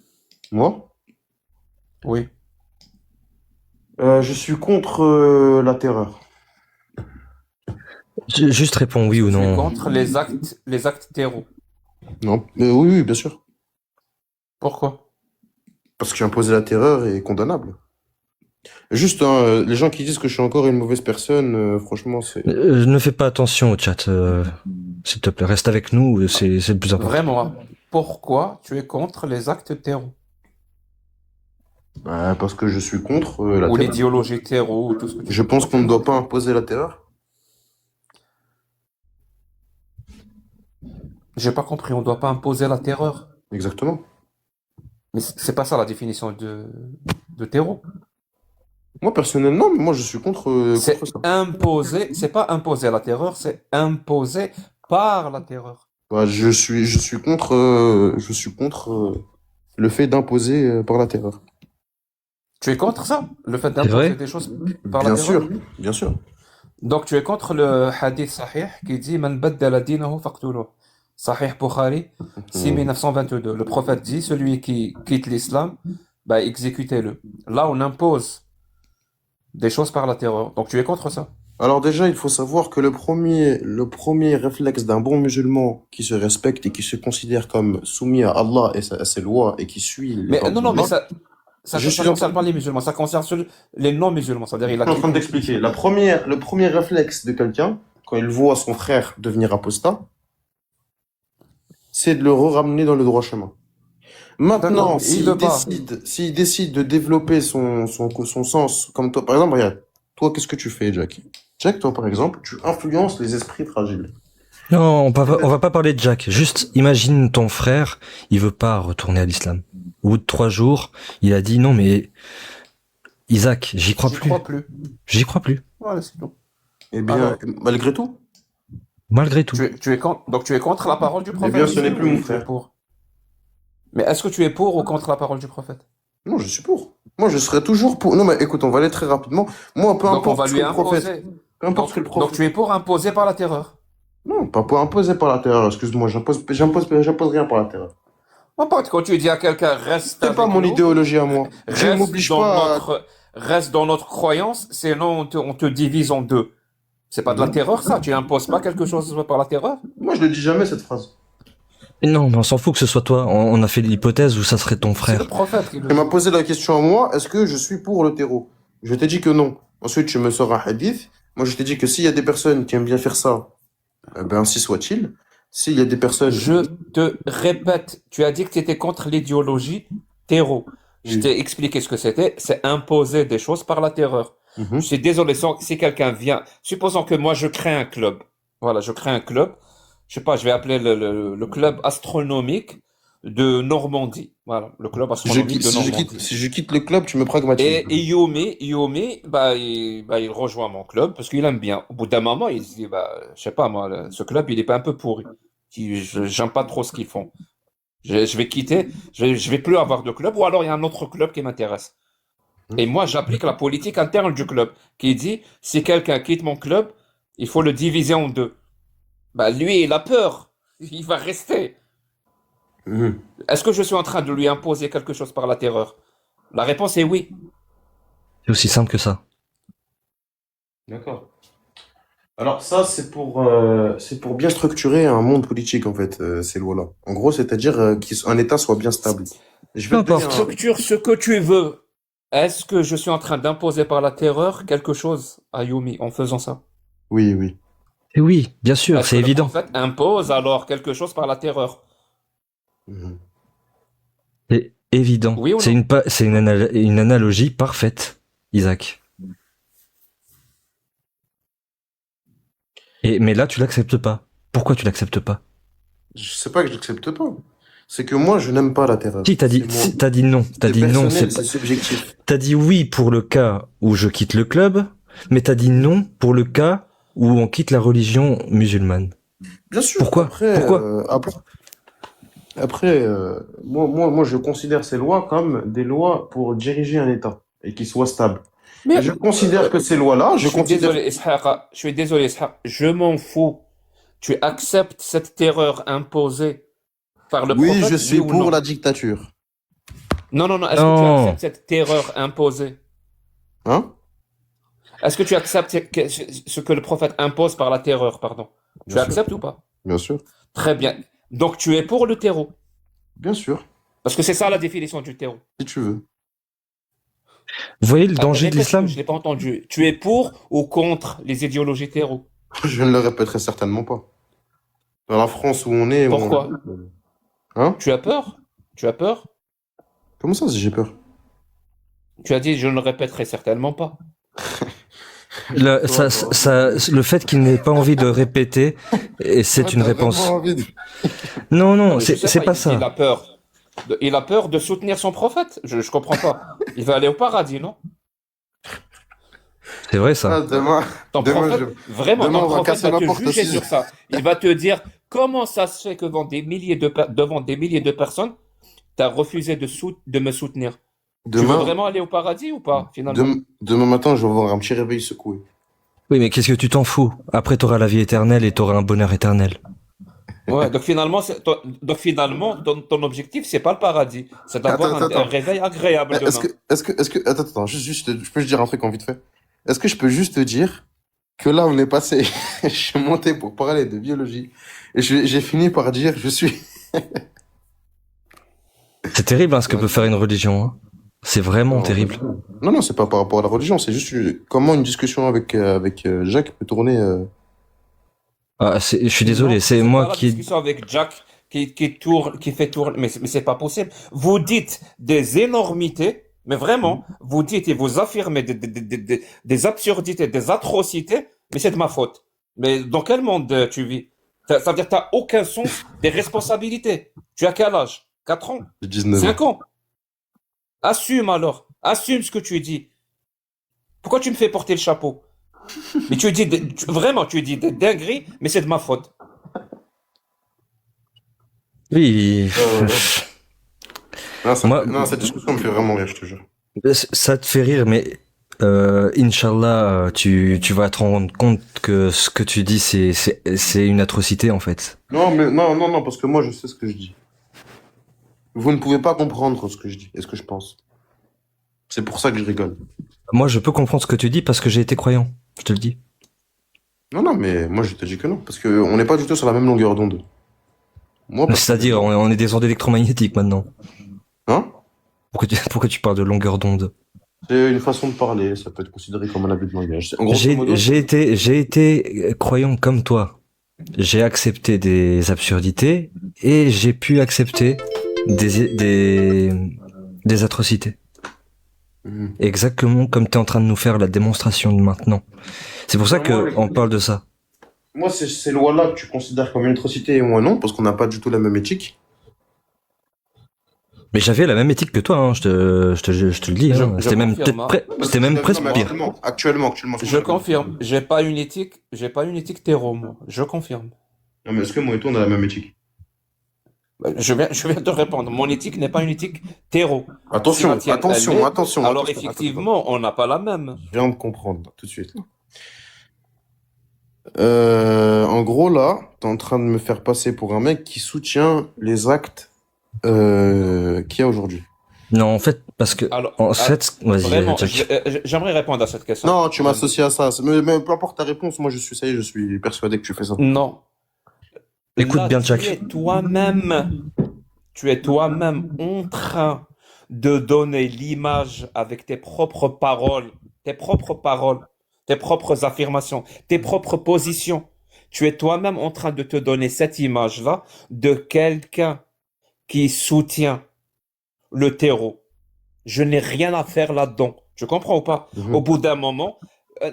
Moi? Oui. Je suis contre la terreur. Juste réponds oui ou Tu es non. contre les actes terreaux. Non? Oui, oui, bien sûr. Pourquoi? Parce qu'imposer la terreur est condamnable. Juste, hein, les gens qui disent que je suis encore une mauvaise personne, franchement, c'est... Ne fais pas attention au chat, s'il te plaît, reste avec nous, c'est le plus important. Vraiment, pourquoi tu es contre les actes terreaux? Bah, parce que je suis contre la Ou terreur. l'idéologie terreau, ou tout ce que tu Je veux. pense qu'on ne doit pas imposer la terreur. J'ai pas compris, on doit pas imposer la terreur. Exactement. Mais c'est pas ça la définition de terreau. Moi, personnellement, moi, je suis contre C'est ça. imposer, c'est pas imposer la terreur, c'est imposer par la terreur. Bah, je suis contre le fait d'imposer par la terreur. Tu es contre ça? Le fait C'est d'imposer vrai? des choses par la Bien terreur? sûr, bien sûr. Donc tu es contre le hadith sahih qui dit Man baddala dinahu faqtuluh. Sahih Bukhari, 6922. Le prophète dit celui qui quitte l'islam, bah exécutez-le. Là, on impose des choses par la terreur. Donc tu es contre ça? Alors déjà, il faut savoir que le premier réflexe d'un bon musulman qui se respecte et qui se considère comme soumis à Allah et à ses lois et qui suit les Mais ordres non, mais d'Allah, ça je suis en concerne pas les musulmans, ça concerne les non-musulmans. C'est-à-dire il a train quitté. d'expliquer. Le premier réflexe de quelqu'un, quand il voit son frère devenir apostat, c'est de le ramener dans le droit chemin. Maintenant, D'accord, il veut pas. s'il décide de développer son sens, comme toi, par exemple, regarde, toi, qu'est-ce que tu fais, Jack? Jack, toi, par exemple, tu influences les esprits fragiles. Non, on va pas parler de Jack. Juste, imagine ton frère, il veut pas retourner à l'islam. Au bout de 3 jours, il a dit non mais Isaac, j'y crois J'y plus. crois plus. J'y crois plus. Voilà, c'est tout. Eh bien, Alors, malgré tout, Malgré tout. tu es contre, donc tu es contre la parole du eh prophète? bien, ce n'est plus mon Tu es frère. pour. Mais est-ce que tu es pour ou contre la parole du prophète? Non, je suis pour. Moi, je serai toujours pour. Non, mais écoute, on va aller très rapidement. Moi, peu Donc on importe va ce lui que le prophète. imposer. Peu importe ce que le Donc prophète. tu es pour imposer par la terreur. Non, pas pour imposer par la terreur. Excuse-moi, j'impose rien par la terreur. Mon pote, quand tu dis à quelqu'un reste C'est pas avec mon nous, idéologie à moi. Dieu reste m'oblige dans pas à... reste dans notre croyance, sinon on te divise en deux. C'est pas de la terreur ça, tu imposes pas quelque chose par la terreur? Moi, je le dis jamais, cette phrase. Non, mais on s'en fout que ce soit toi. On a fait l'hypothèse où ça serait ton C'est le frère. prophète qui le Tu m'as dit. posé la question à moi, est-ce que je suis pour le terreau? Je t'ai dit que non. Ensuite, tu me sors un hadith. Moi, je t'ai dit que s'il y a des personnes qui aiment bien faire ça, ben, ainsi soit-il. S'il y a des personnes... Je te répète, tu as dit que tu étais contre l'idéologie terreau. Je Oui. t'ai expliqué ce que c'était, c'est imposer des choses par la terreur. Mhm. Je suis désolé, si quelqu'un vient, supposons que moi je crée un club. Voilà, je crée un club. Je sais pas, je vais appeler le club astronomique de Normandie. Voilà, le club Si je astronomique quitte, de si je Normandie. quitte, si je quitte le club, tu me pragmatises. Et Yomi, il rejoint mon club parce qu'il aime bien. Au bout d'un moment, il se dit, je sais pas moi, ce club, il est pas un peu pourri. J'aime pas trop ce qu'ils font. Je vais quitter, je vais plus avoir de club, ou alors il y a un autre club qui m'intéresse. Et moi, j'applique la politique interne du club, qui dit, si quelqu'un quitte mon club, il faut le diviser en deux. Lui, il a peur. Il va rester. Mhm. Est-ce que je suis en train de lui imposer quelque chose par la terreur? La réponse est oui. C'est aussi simple que ça. D'accord. Alors ça, c'est pour bien structurer un monde politique, en fait, ces lois-là. En gros, c'est-à-dire qu'un État soit bien stable. Je vais Peu te donner importe. Structure ce que tu veux. Est-ce que je suis en train d'imposer par la terreur quelque chose à Yumi en faisant ça? Oui, oui. Et oui, bien sûr, Est-ce c'est que le évident. prophète impose alors quelque chose par la terreur? Mhm. C'est évident. Oui ou non? C'est une analogie parfaite, Isaac. Mais là, tu l'acceptes pas. Pourquoi tu l'acceptes pas? Je sais pas que je l'accepte pas. C'est que moi, je n'aime pas la terreur. Si, C'est mon... t'as dit non. T'as C'est dit non, personnel, c'est pas... c'est subjectif. T'as dit oui pour le cas où je quitte le club, mais t'as dit non pour le cas où on quitte la religion musulmane. Bien sûr. Pourquoi? Pourquoi? Moi, je considère ces lois comme des lois pour diriger un État et qui soit stable. Et Mais je considère que ces lois-là, je suis désolé, Ishaq. Je suis désolé, Ishaq. Je m'en fous. Tu acceptes cette terreur imposée par le Oui, prophète, je oui suis ou pour non? la dictature. Non, non, non. Est-ce que tu Non. acceptes cette terreur imposée? Hein? Est-ce que tu acceptes ce que le prophète impose par la terreur, pardon? Tu Bien sûr. acceptes ou pas? Bien sûr. Très bien. Donc tu es pour le terreau. Bien sûr. Parce que c'est ça la définition du terreau. Si tu veux. Vous voyez le danger de Répète-le, l'islam? je l'ai pas entendu. Tu es pour ou contre les idéologies terreau? Je ne le répéterai certainement pas. Dans la France où on est... Pourquoi? Hein? Tu as peur? Tu as peur? Comment ça, si j'ai peur? Tu as dit je ne le répéterai certainement pas. Le fait qu'il n'ait pas envie de répéter, et c'est une T'as réponse. vraiment envie de- Non, non, Mais je sais c'est pas il ça. a peur. Il a peur de soutenir son prophète. Je comprends pas. Il va aller au paradis, non? C'est vrai Ah, ça. demain, Ton demain, prophète, vraiment, demain, ton on va prophète casser va ma te porte juger assise. sur ça. Il va te dire comment ça se fait que devant des milliers de personnes, tu as refusé de me soutenir. Tu veux Demain, vraiment aller au paradis ou pas, finalement? demain matin, je vais avoir un petit réveil secoué. Oui, mais qu'est-ce que tu t'en fous? Après, t'auras la vie éternelle et t'auras un bonheur éternel. Ouais, donc finalement, ton objectif, c'est pas le paradis. C'est d'avoir un Attends. réveil agréable Est-ce demain. que, attends, je peux te dire un truc en vite fait. Est-ce que je peux juste te dire que là, on est passé, je suis monté pour parler de biologie, et j'ai fini par dire, je suis, C'est terrible hein, ce que peut faire une religion. Hein. C'est vraiment terrible. non, c'est pas par rapport à la religion, c'est juste comment une discussion avec Jacques peut tourner, Ah, je suis désolé, Non, c'est pas moi la qui... discussion avec Jack qui fait tourner, mais c'est pas possible. Vous dites des énormités, mais vraiment, vous dites et vous affirmez des absurdités, des atrocités, mais c'est de ma faute. Mais dans quel monde tu vis? Ça veut dire que t'as aucun sens des responsabilités. Tu as quel âge? 4 ans? de 19 ans. 5 ans? Assume alors. Assume ce que tu dis. Pourquoi tu me fais porter le chapeau? Mais vraiment, tu dis des dingueries, mais c'est de ma faute. Oui, Non, cette discussion me fait vraiment rire, je te jure. ça te fait rire, mais Inch'Allah, tu vas te rendre compte que ce que tu dis, c'est une atrocité en fait. Non, parce que moi, je sais ce que je dis. Vous ne pouvez pas comprendre ce que je dis et ce que je pense. C'est pour ça que je rigole. Moi, je peux comprendre ce que tu dis parce que j'ai été croyant, je te le dis. Non, mais moi, je te dis que non, parce que on n'est pas du tout sur la même longueur d'onde. Moi, C'est-à-dire, on est des ondes électromagnétiques maintenant. Hein? Pourquoi tu parles de longueur d'onde? C'est une façon de parler, ça peut être considéré comme un abus de langage. En grosso modo, J'ai été croyant comme toi. J'ai accepté des absurdités et j'ai pu accepter des atrocités. Mhm. Exactement comme tu es en train de nous faire la démonstration de maintenant. C'est pour ça Vraiment, qu'on parle de ça. Moi, ces lois-là que tu considères comme une atrocité et moi non, parce qu'on n'a pas du tout la même éthique. Mais j'avais la même éthique que toi, hein, je te le dis. Je- Hein. je C'était même confirme, peut-être c'était même presque Non, mais pire. actuellement. Je confirme, j'ai pas une éthique terreau, moi. Je confirme. Non, mais est-ce que moi et toi, on a la même éthique? Je viens de répondre. Mon éthique n'est pas une éthique terreau. Attention, Si la tienne, attention, elle l'est, attention. Alors attention, effectivement, on n'a pas la même. attention. Je viens de comprendre, tout de suite. En gros, là, t'es en train de me faire passer pour un mec qui soutient les actes qu'il y a aujourd'hui. Non, en fait, parce que Alors, en fait, vas-y, vraiment, Jack. j'aimerais répondre à cette question. Non, tu m'associes à ça. Mais peu importe ta réponse, moi, ça y est, je suis persuadé que tu fais ça. Non. Écoute Là, bien, Jack. Tu es toi-même en train de donner l'image avec tes propres paroles tes propres affirmations, tes propres positions. Tu es toi-même en train de te donner cette image-là de quelqu'un qui soutient le terreau. Je n'ai rien à faire là-dedans. Tu comprends ou pas? Au bout d'un moment,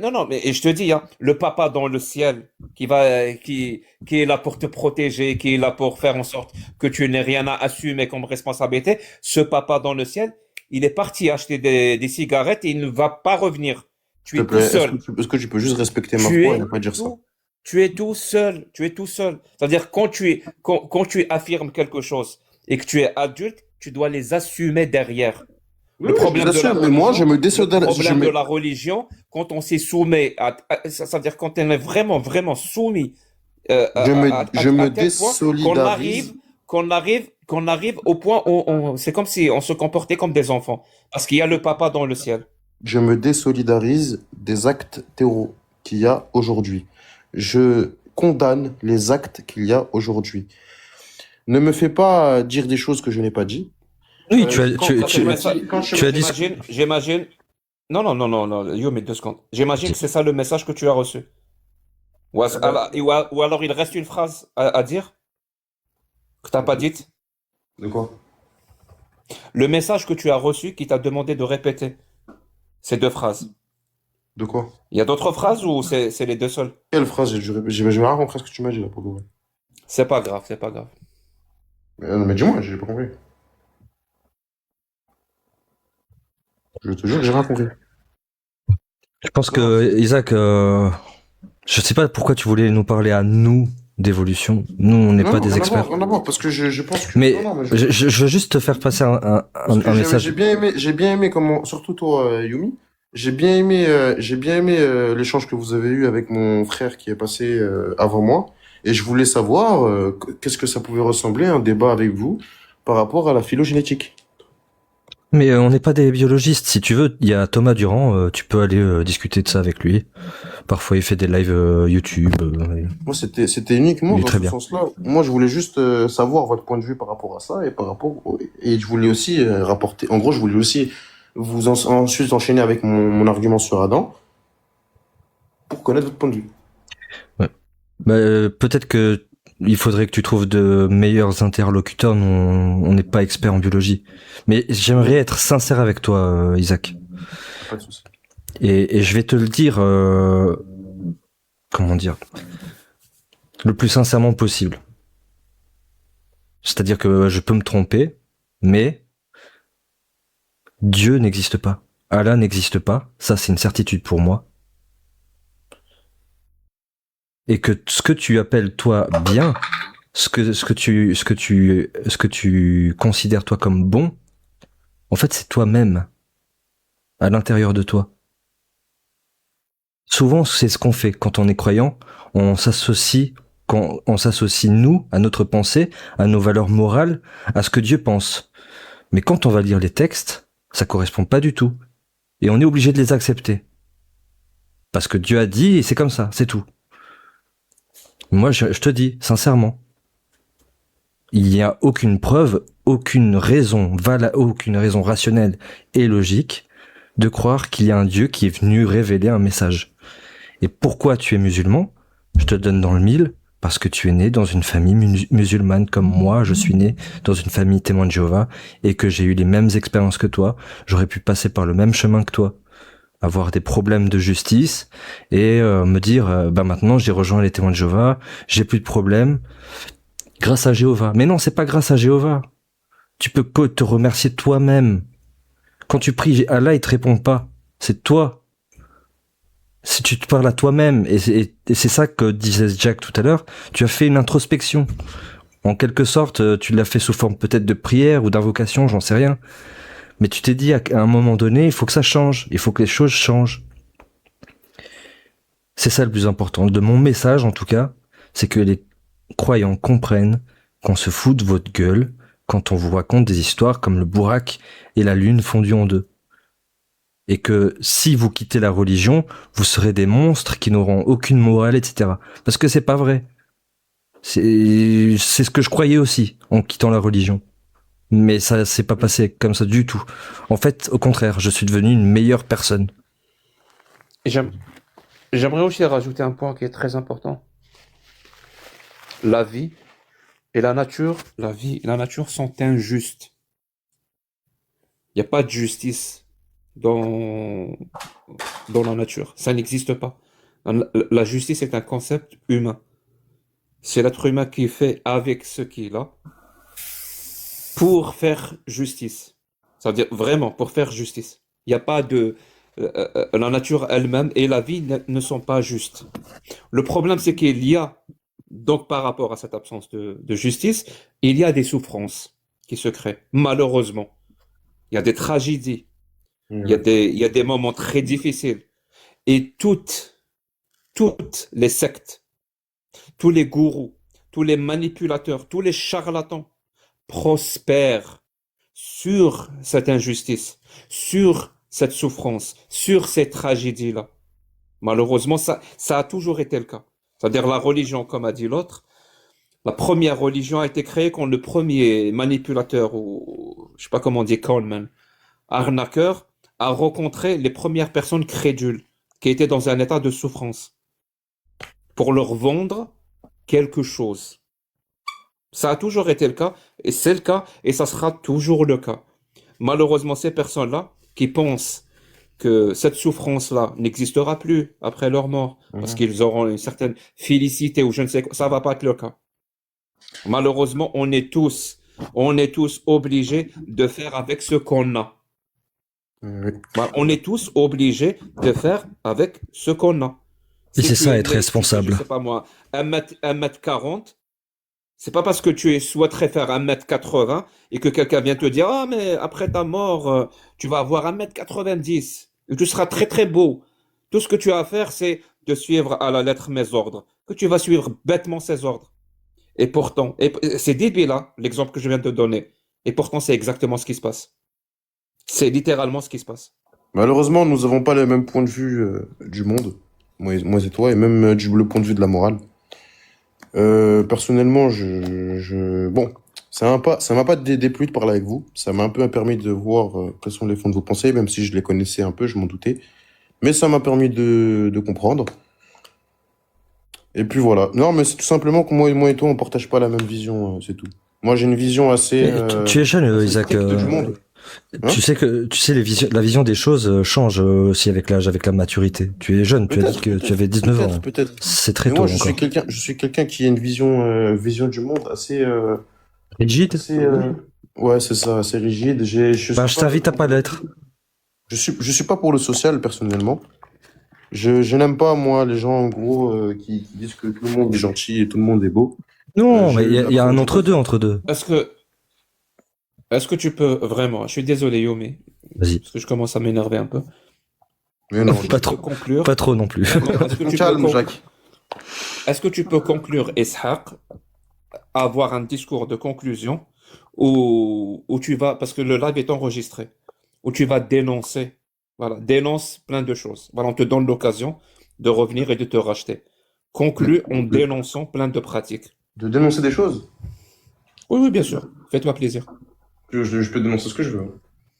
non, mais et je te dis, hein, le papa dans le ciel qui est là pour te protéger, qui est là pour faire en sorte que tu n'aies rien à assumer comme responsabilité, ce papa dans le ciel, il est parti acheter des cigarettes et il ne va pas revenir. Tu S'il te es tout plaît, seul. est-ce que tu peux juste respecter ma Tu foi et es ne pas dire ça? tu es tout seul. Tu es tout seul. C'est-à-dire quand tu affirmes quelque chose et que tu es adulte, tu dois les assumer derrière. Oui, Le oui, je problème les de la assume, mais moi, je religion, me le désolidarise. problème de la religion, quand on s'est soumis c'est-à-dire quand on est vraiment, vraiment soumis Je à me tel point désolidarise. qu'on arrive au point où c'est comme si on se comportait comme des enfants. Parce qu'il y a le papa dans le ciel. Je me désolidarise des actes terreau qu'il y a aujourd'hui. Je condamne les actes qu'il y a aujourd'hui. Ne me fais pas dire des choses que je n'ai pas dit. Oui, Tu as dit. J'imagine. Non, Yo, mais 2 secondes. J'imagine que c'est ça le message que tu as reçu. Ou alors il reste une phrase à dire que t'as pas dite. De quoi? Le message que tu as reçu qui t'a demandé de répéter ces 2 phrases. De quoi? Il y a d'autres phrases ou c'est les 2 seules? Quelle phrase? J'ai mal compris ce que tu m'as dit là pour de vrai. C'est pas grave, c'est pas grave. Mais dis-moi, j'ai pas compris. Je te jure que j'ai rien compris. Je pense que Isaac, je sais pas pourquoi tu voulais nous parler à nous d'évolution. Nous, on n'est pas des experts. Rien à voir, parce que je pense que. Mais Non, je veux juste te faire passer un message. J'ai bien aimé comment, surtout toi, Yumi. J'ai bien aimé l'échange que vous avez eu avec mon frère qui est passé avant moi. Et je voulais savoir qu'est-ce que ça pouvait ressembler un débat avec vous par rapport à la phylogénétique. Mais on n'est pas des biologistes. Si tu veux, il y a Thomas Durand. Tu peux aller discuter de ça avec lui. Parfois, il fait des lives YouTube. Moi, c'était uniquement Il est dans très ce bien. sens-là. Moi, je voulais juste savoir votre point de vue par rapport à ça et je voulais aussi rapporter. En gros, je voulais aussi ensuite enchaîner avec mon argument sur Adam pour connaître votre point de vue. Ouais. Peut-être que il faudrait que tu trouves de meilleurs interlocuteurs. Nous, on n'est pas experts en biologie. Mais j'aimerais être sincère avec toi, Isaac. Pas de souci. Et je vais te le dire, comment dire, le plus sincèrement possible. C'est-à-dire que je peux me tromper, mais Dieu n'existe pas. Allah n'existe pas. Ça, c'est une certitude pour moi. Et que ce que tu appelles toi bien, ce que tu considères toi comme bon, en fait, c'est toi-même, à l'intérieur de toi. Souvent, c'est ce qu'on fait quand on est croyant. On s'associe nous à notre pensée, à nos valeurs morales, à ce que Dieu pense. Mais quand on va lire les textes, ça correspond pas du tout. Et on est obligé de les accepter. Parce que Dieu a dit, et c'est comme ça, c'est tout. Moi, je te dis, sincèrement, il n'y a aucune preuve, aucune raison rationnelle et logique de croire qu'il y a un Dieu qui est venu révéler un message. Et pourquoi tu es musulman? Je te donne dans le mille, parce que tu es né dans une famille musulmane comme moi, je suis né dans une famille témoin de Jéhovah, et que j'ai eu les mêmes expériences que toi, j'aurais pu passer par le même chemin que toi, avoir des problèmes de justice, et me dire, maintenant j'ai rejoint les témoins de Jéhovah, j'ai plus de problèmes, grâce à Jéhovah. Mais non, c'est pas grâce à Jéhovah. Tu peux que te remercier toi-même. Quand tu pries, Allah, il te répond pas. C'est toi. Si tu te parles à toi-même, et c'est ça que disait Jack tout à l'heure, tu as fait une introspection. En quelque sorte, tu l'as fait sous forme peut-être de prière ou d'invocation, j'en sais rien. Mais tu t'es dit, à un moment donné, il faut que ça change. Il faut que les choses changent. C'est ça le plus important. De mon message, en tout cas, c'est que les croyants comprennent qu'on se fout de votre gueule quand on vous raconte des histoires comme le Bourak et la lune fondue en deux. Et que si vous quittez la religion, vous serez des monstres qui n'auront aucune morale, etc. Parce que c'est pas vrai. C'est ce que je croyais aussi en quittant la religion. Mais ça s'est pas passé comme ça du tout. En fait, au contraire, je suis devenu une meilleure personne. Et J'aimerais aussi rajouter un point qui est très important. La vie et la nature, la vie et la nature sont injustes. Il n'y a pas de justice dans, dans la nature. Ça n'existe pas. La justice est un concept humain. C'est l'être humain qui fait avec ce qu'il a pour faire justice. C'est-à-dire vraiment pour faire justice. Il n'y a pas de... la nature elle-même et la vie ne sont pas justes. Le problème, c'est qu'il y a, donc par rapport à cette absence de justice, il y a des souffrances qui se créent, malheureusement. Il y a des tragédies, Mhm. il y a des moments très difficiles. Et toutes les sectes, tous les gourous, tous les manipulateurs, tous les charlatans prospèrent sur cette injustice, sur cette souffrance, sur ces tragédies-là. Malheureusement, ça a toujours été le cas. C'est-à-dire la religion, comme a dit l'autre, la première religion a été créée quand le premier manipulateur, ou je sais pas comment on dit, conman, arnaqueur, a rencontré les premières personnes crédules qui étaient dans un état de souffrance pour leur vendre quelque chose. Ça a toujours été le cas, et c'est le cas, et ça sera toujours le cas. Malheureusement, ces personnes-là qui pensent que cette souffrance-là n'existera plus après leur mort, parce Mhm. qu'ils auront une certaine félicité ou je ne sais quoi, ça va pas être le cas. Malheureusement, on est tous obligés de faire avec ce qu'on a. Oui. On est tous obligés de faire avec ce qu'on a. Et Si c'est tu ça, es être né, tu fais, je responsable. sais pas moi, 1 mètre 40, c'est pas parce que tu souhaiterais faire 1 mètre 80 et que quelqu'un vient te dire, ah, mais après ta mort, tu vas avoir 1 mètre 90 et tu seras très très beau. Tout ce que tu as à faire, c'est de suivre à la lettre mes ordres. Que tu vas suivre bêtement ces ordres. Et pourtant, c'est débile, hein, l'exemple que je viens de te donner. Et pourtant, c'est exactement ce qui se passe. C'est littéralement ce qui se passe. Malheureusement, nous n'avons pas le même point de vue du monde, moi et toi, et même le point de vue de la morale. Personnellement, bon, ça m'a pas déplu de parler avec vous. Ça m'a un peu permis de voir quels sont les fonds de vos pensées, même si je les connaissais un peu, je m'en doutais. Mais ça m'a permis de comprendre. Et puis voilà. Non, mais c'est tout simplement que moi et toi, on partage pas la même vision, c'est tout. Moi, j'ai une vision Mais tu es jeune, assez Isaac. stricte du monde. Hein? Tu sais, la vision des choses change aussi avec l'âge, avec la maturité. Tu es jeune, tu as dit que tu avais 19 ans. Peut-être. C'est très Mais moi, tôt encore. je suis quelqu'un qui a une vision du monde Rigide? assez, ouais, c'est ça, assez rigide. Je Ben, suis je pas, t'invite à pas l'être. je suis pas pour le social, personnellement. Je n'aime pas, moi, les gens, en gros, qui disent que tout le monde est gentil et tout le monde est beau. Non, mais J'ai il y a un absolument pas. entre-deux, entre-deux. Est-ce que, est-ce que tu peux vraiment, je suis désolé, Yomi, Vas-y. parce que je commence à m'énerver un peu. Mais non, Est-ce que Pas tu peux trop. conclure? Pas trop non plus. Non, est-ce que tu peux calme, Jacques. est-ce que tu peux conclure, Ishaq, avoir un discours de conclusion où tu vas, parce que le live est enregistré, où tu vas dénoncer, voilà, dénonce plein de choses. Voilà, on te donne l'occasion de revenir et de te racheter. Conclue en De, dénonçant plein de pratiques. de dénoncer des choses. Oui, oui, bien sûr. Fais-toi plaisir. Je peux dénoncer ce que je veux.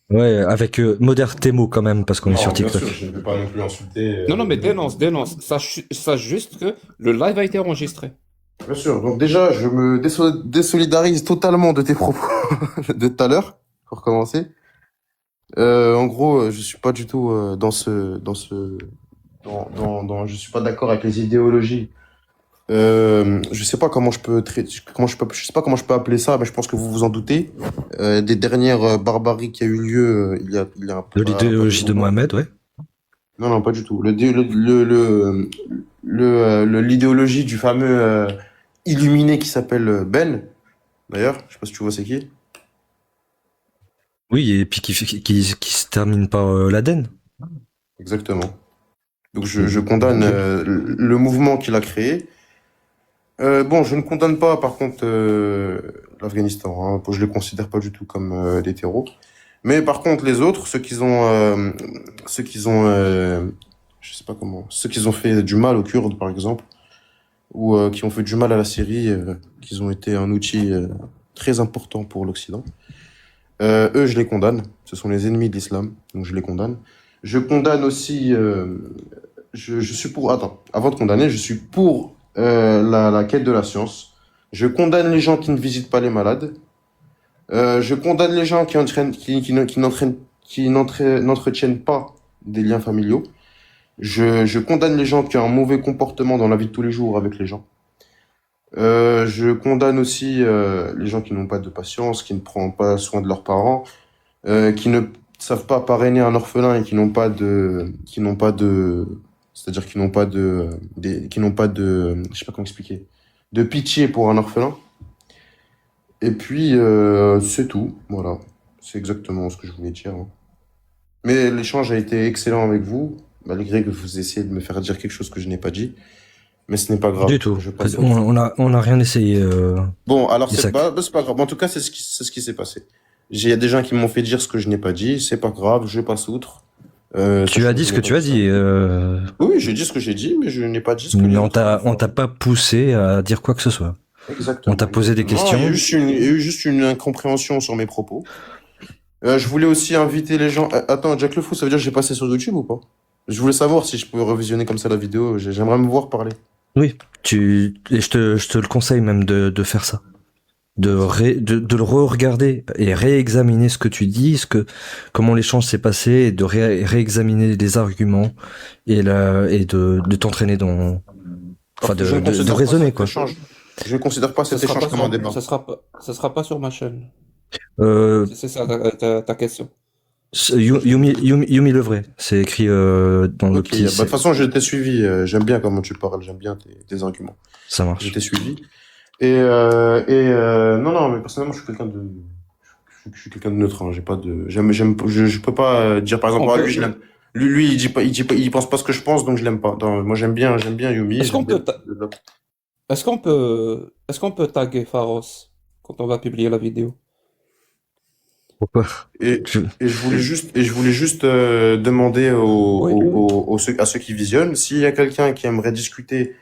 Ouais, avec modère tes mots quand même, parce qu'on est sur Non, bien sûr, TikTok. je ne vais pas non plus insulter. Non, non, mais dénonce, dénonce. Sache juste que le live a été enregistré. Bien sûr. Donc déjà, je me désolidarise totalement de tes propos de tout à l'heure, pour commencer. En gros, je suis pas du tout je suis pas d'accord avec les idéologies. Je sais pas comment je sais pas comment je peux appeler ça, mais je pense que vous vous en doutez. Des dernières barbaries qui a eu lieu il y a De pas si l'idéologie de longtemps. Mohamed, ouais. Non, non, pas du tout. L'idéologie du fameux illuminé qui s'appelle Ben. D'ailleurs, je sais pas si tu vois c'est qui. Oui, et puis qui se termine par l'Aden. Exactement. Donc je condamne le mouvement qu'il a créé. Bon, je ne condamne pas, par contre, l'Afghanistan. Hein, je les considère pas du tout comme des terreaux. Mais par contre, les autres, ceux qui ont, je sais pas comment, ceux qui ont fait du mal aux Kurdes, par exemple, ou qui ont fait du mal à la Syrie, qui ont été un outil très important pour l'Occident. Eux, je les condamne. Ce sont les ennemis de l'islam, donc je les condamne. Je condamne aussi je suis pour. Attends, avant de condamner, je suis pour la quête de la science. Je condamne les gens qui ne visitent pas les malades. Je condamne les gens n'entretiennent pas des liens familiaux. Je condamne les gens qui ont un mauvais comportement dans la vie de tous les jours avec les gens. Je condamne aussi les gens qui n'ont pas de patience, qui ne prennent pas soin de leurs parents, qui ne savent pas parrainer un orphelin et c'est-à-dire qui n'ont pas de, je sais pas comment expliquer, de pitié pour un orphelin. Et puis c'est tout, voilà, c'est exactement ce que je voulais dire, hein. Mais l'échange a été excellent avec vous, malgré que vous essayez de me faire dire quelque chose que je n'ai pas dit. Mais ce n'est pas grave. Du tout. Je passe. On a rien essayé. Bon, alors Isaac. c'est pas grave. En tout cas, c'est ce qui s'est passé. Il y a des gens qui m'ont fait dire ce que je n'ai pas dit. C'est pas grave, je passe outre. Tu as dit ce que tu as dit. Oui, j'ai dit ce que j'ai dit, mais je n'ai pas dit ce que Mais les on autres ont t'a fait. pas poussé à dire quoi que ce soit. Exactement. On t'a posé des Non, questions. il y a eu juste une incompréhension sur mes propos. Je voulais aussi inviter les gens. Attends, Jack le Fou, ça veut dire que j'ai passé sur YouTube ou pas? Je voulais savoir si je pouvais revisionner comme ça la vidéo. J'aimerais me voir parler. Oui. Et je te le conseille même de faire ça. De le re-regarder et réexaminer ce que tu dis, comment l'échange s'est passé, et de réexaminer les arguments et de t'entraîner enfin Je ne de considère pas raisonner cet quoi. échange. Je ne considère pas cet échange comme un débat. Ça sera pas sur ma chaîne. Euh, C'est ça ta question. Yumi le vrai, c'est écrit dans le Ok, petit. bah, de toute façon, je t'ai suivi. J'aime bien comment tu parles. J'aime bien tes arguments. Ça Je marche. t'ai suivi. Non, mais personnellement, je suis quelqu'un de neutre, hein. J'ai pas de, je peux pas dire par exemple, On ah, peut- lui, je l'aime. Lui, il pense pas ce que je pense, donc je l'aime pas. Non, moi, j'aime bien Yumi. Est-ce qu'on j'aime bien- peut, est-ce qu'on peut taguer Pharos quand on va publier la vidéo? Pourquoi? Et, Je- et je voulais juste demander Oui. à ceux qui visionnent, s'il y a quelqu'un qui aimerait discuter,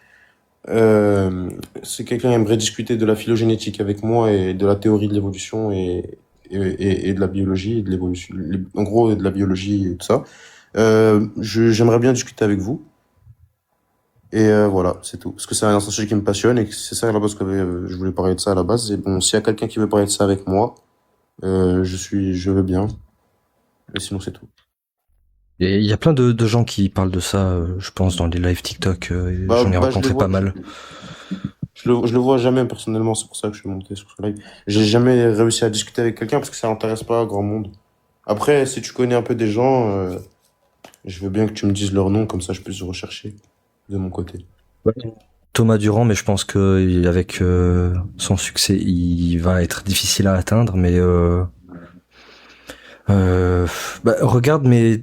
si quelqu'un aimerait discuter de la phylogénétique avec moi et de la théorie de l'évolution et de la biologie, et de l'évolution, en gros, de la biologie et tout ça, j'aimerais bien discuter avec vous. Et voilà, c'est tout. Parce que c'est un sujet qui me passionne et que c'est ça à la base que je voulais parler de ça à la base. Et bon, s'il y a quelqu'un qui veut parler de ça avec moi, je veux bien. Et sinon, c'est tout. Et il y a plein de gens qui parlent de ça, je pense, dans les lives TikTok. J'en ai Je rencontré le vois, pas mal. je le vois jamais personnellement, c'est pour ça que je suis monté sur ce live. J'ai jamais réussi à discuter avec quelqu'un parce que ça n'intéresse pas grand monde. Après, si tu connais un peu des gens, je veux bien que tu me dises leur nom, comme ça je puisse rechercher de mon côté. Thomas Durand, mais je pense que avec son succès, il va être difficile à atteindre. Mais regarde mes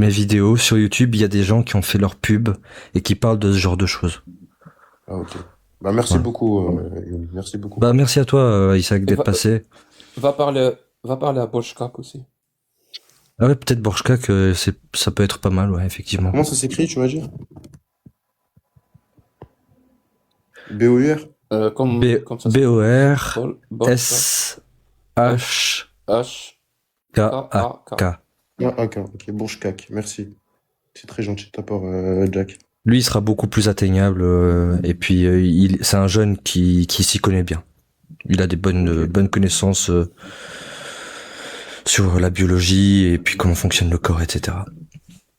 vidéos sur YouTube. Il y a des gens qui ont fait leur pub et qui parlent de ce genre de choses. Ah, ok. Bah, merci Ouais. beaucoup, Yomi. Merci beaucoup. Bah merci à toi, Isaac, d'être passé. Va parler à Boshkak aussi. Ah ouais, peut-être Borchka que ça peut être pas mal, ouais, effectivement. Comment ça s'écrit, tu m'as dit? B-O-U-R? Comme ça. B-O-R Boshkak. S-H-K-A-K. H-K-A-K. Ah, ok, Bourge-Cac, merci. C'est très gentil de ta part, Jack. Lui, il sera beaucoup plus atteignable, et puis c'est un jeune qui s'y connaît bien. Il a des bonnes connaissances sur la biologie et puis comment fonctionne le corps, etc.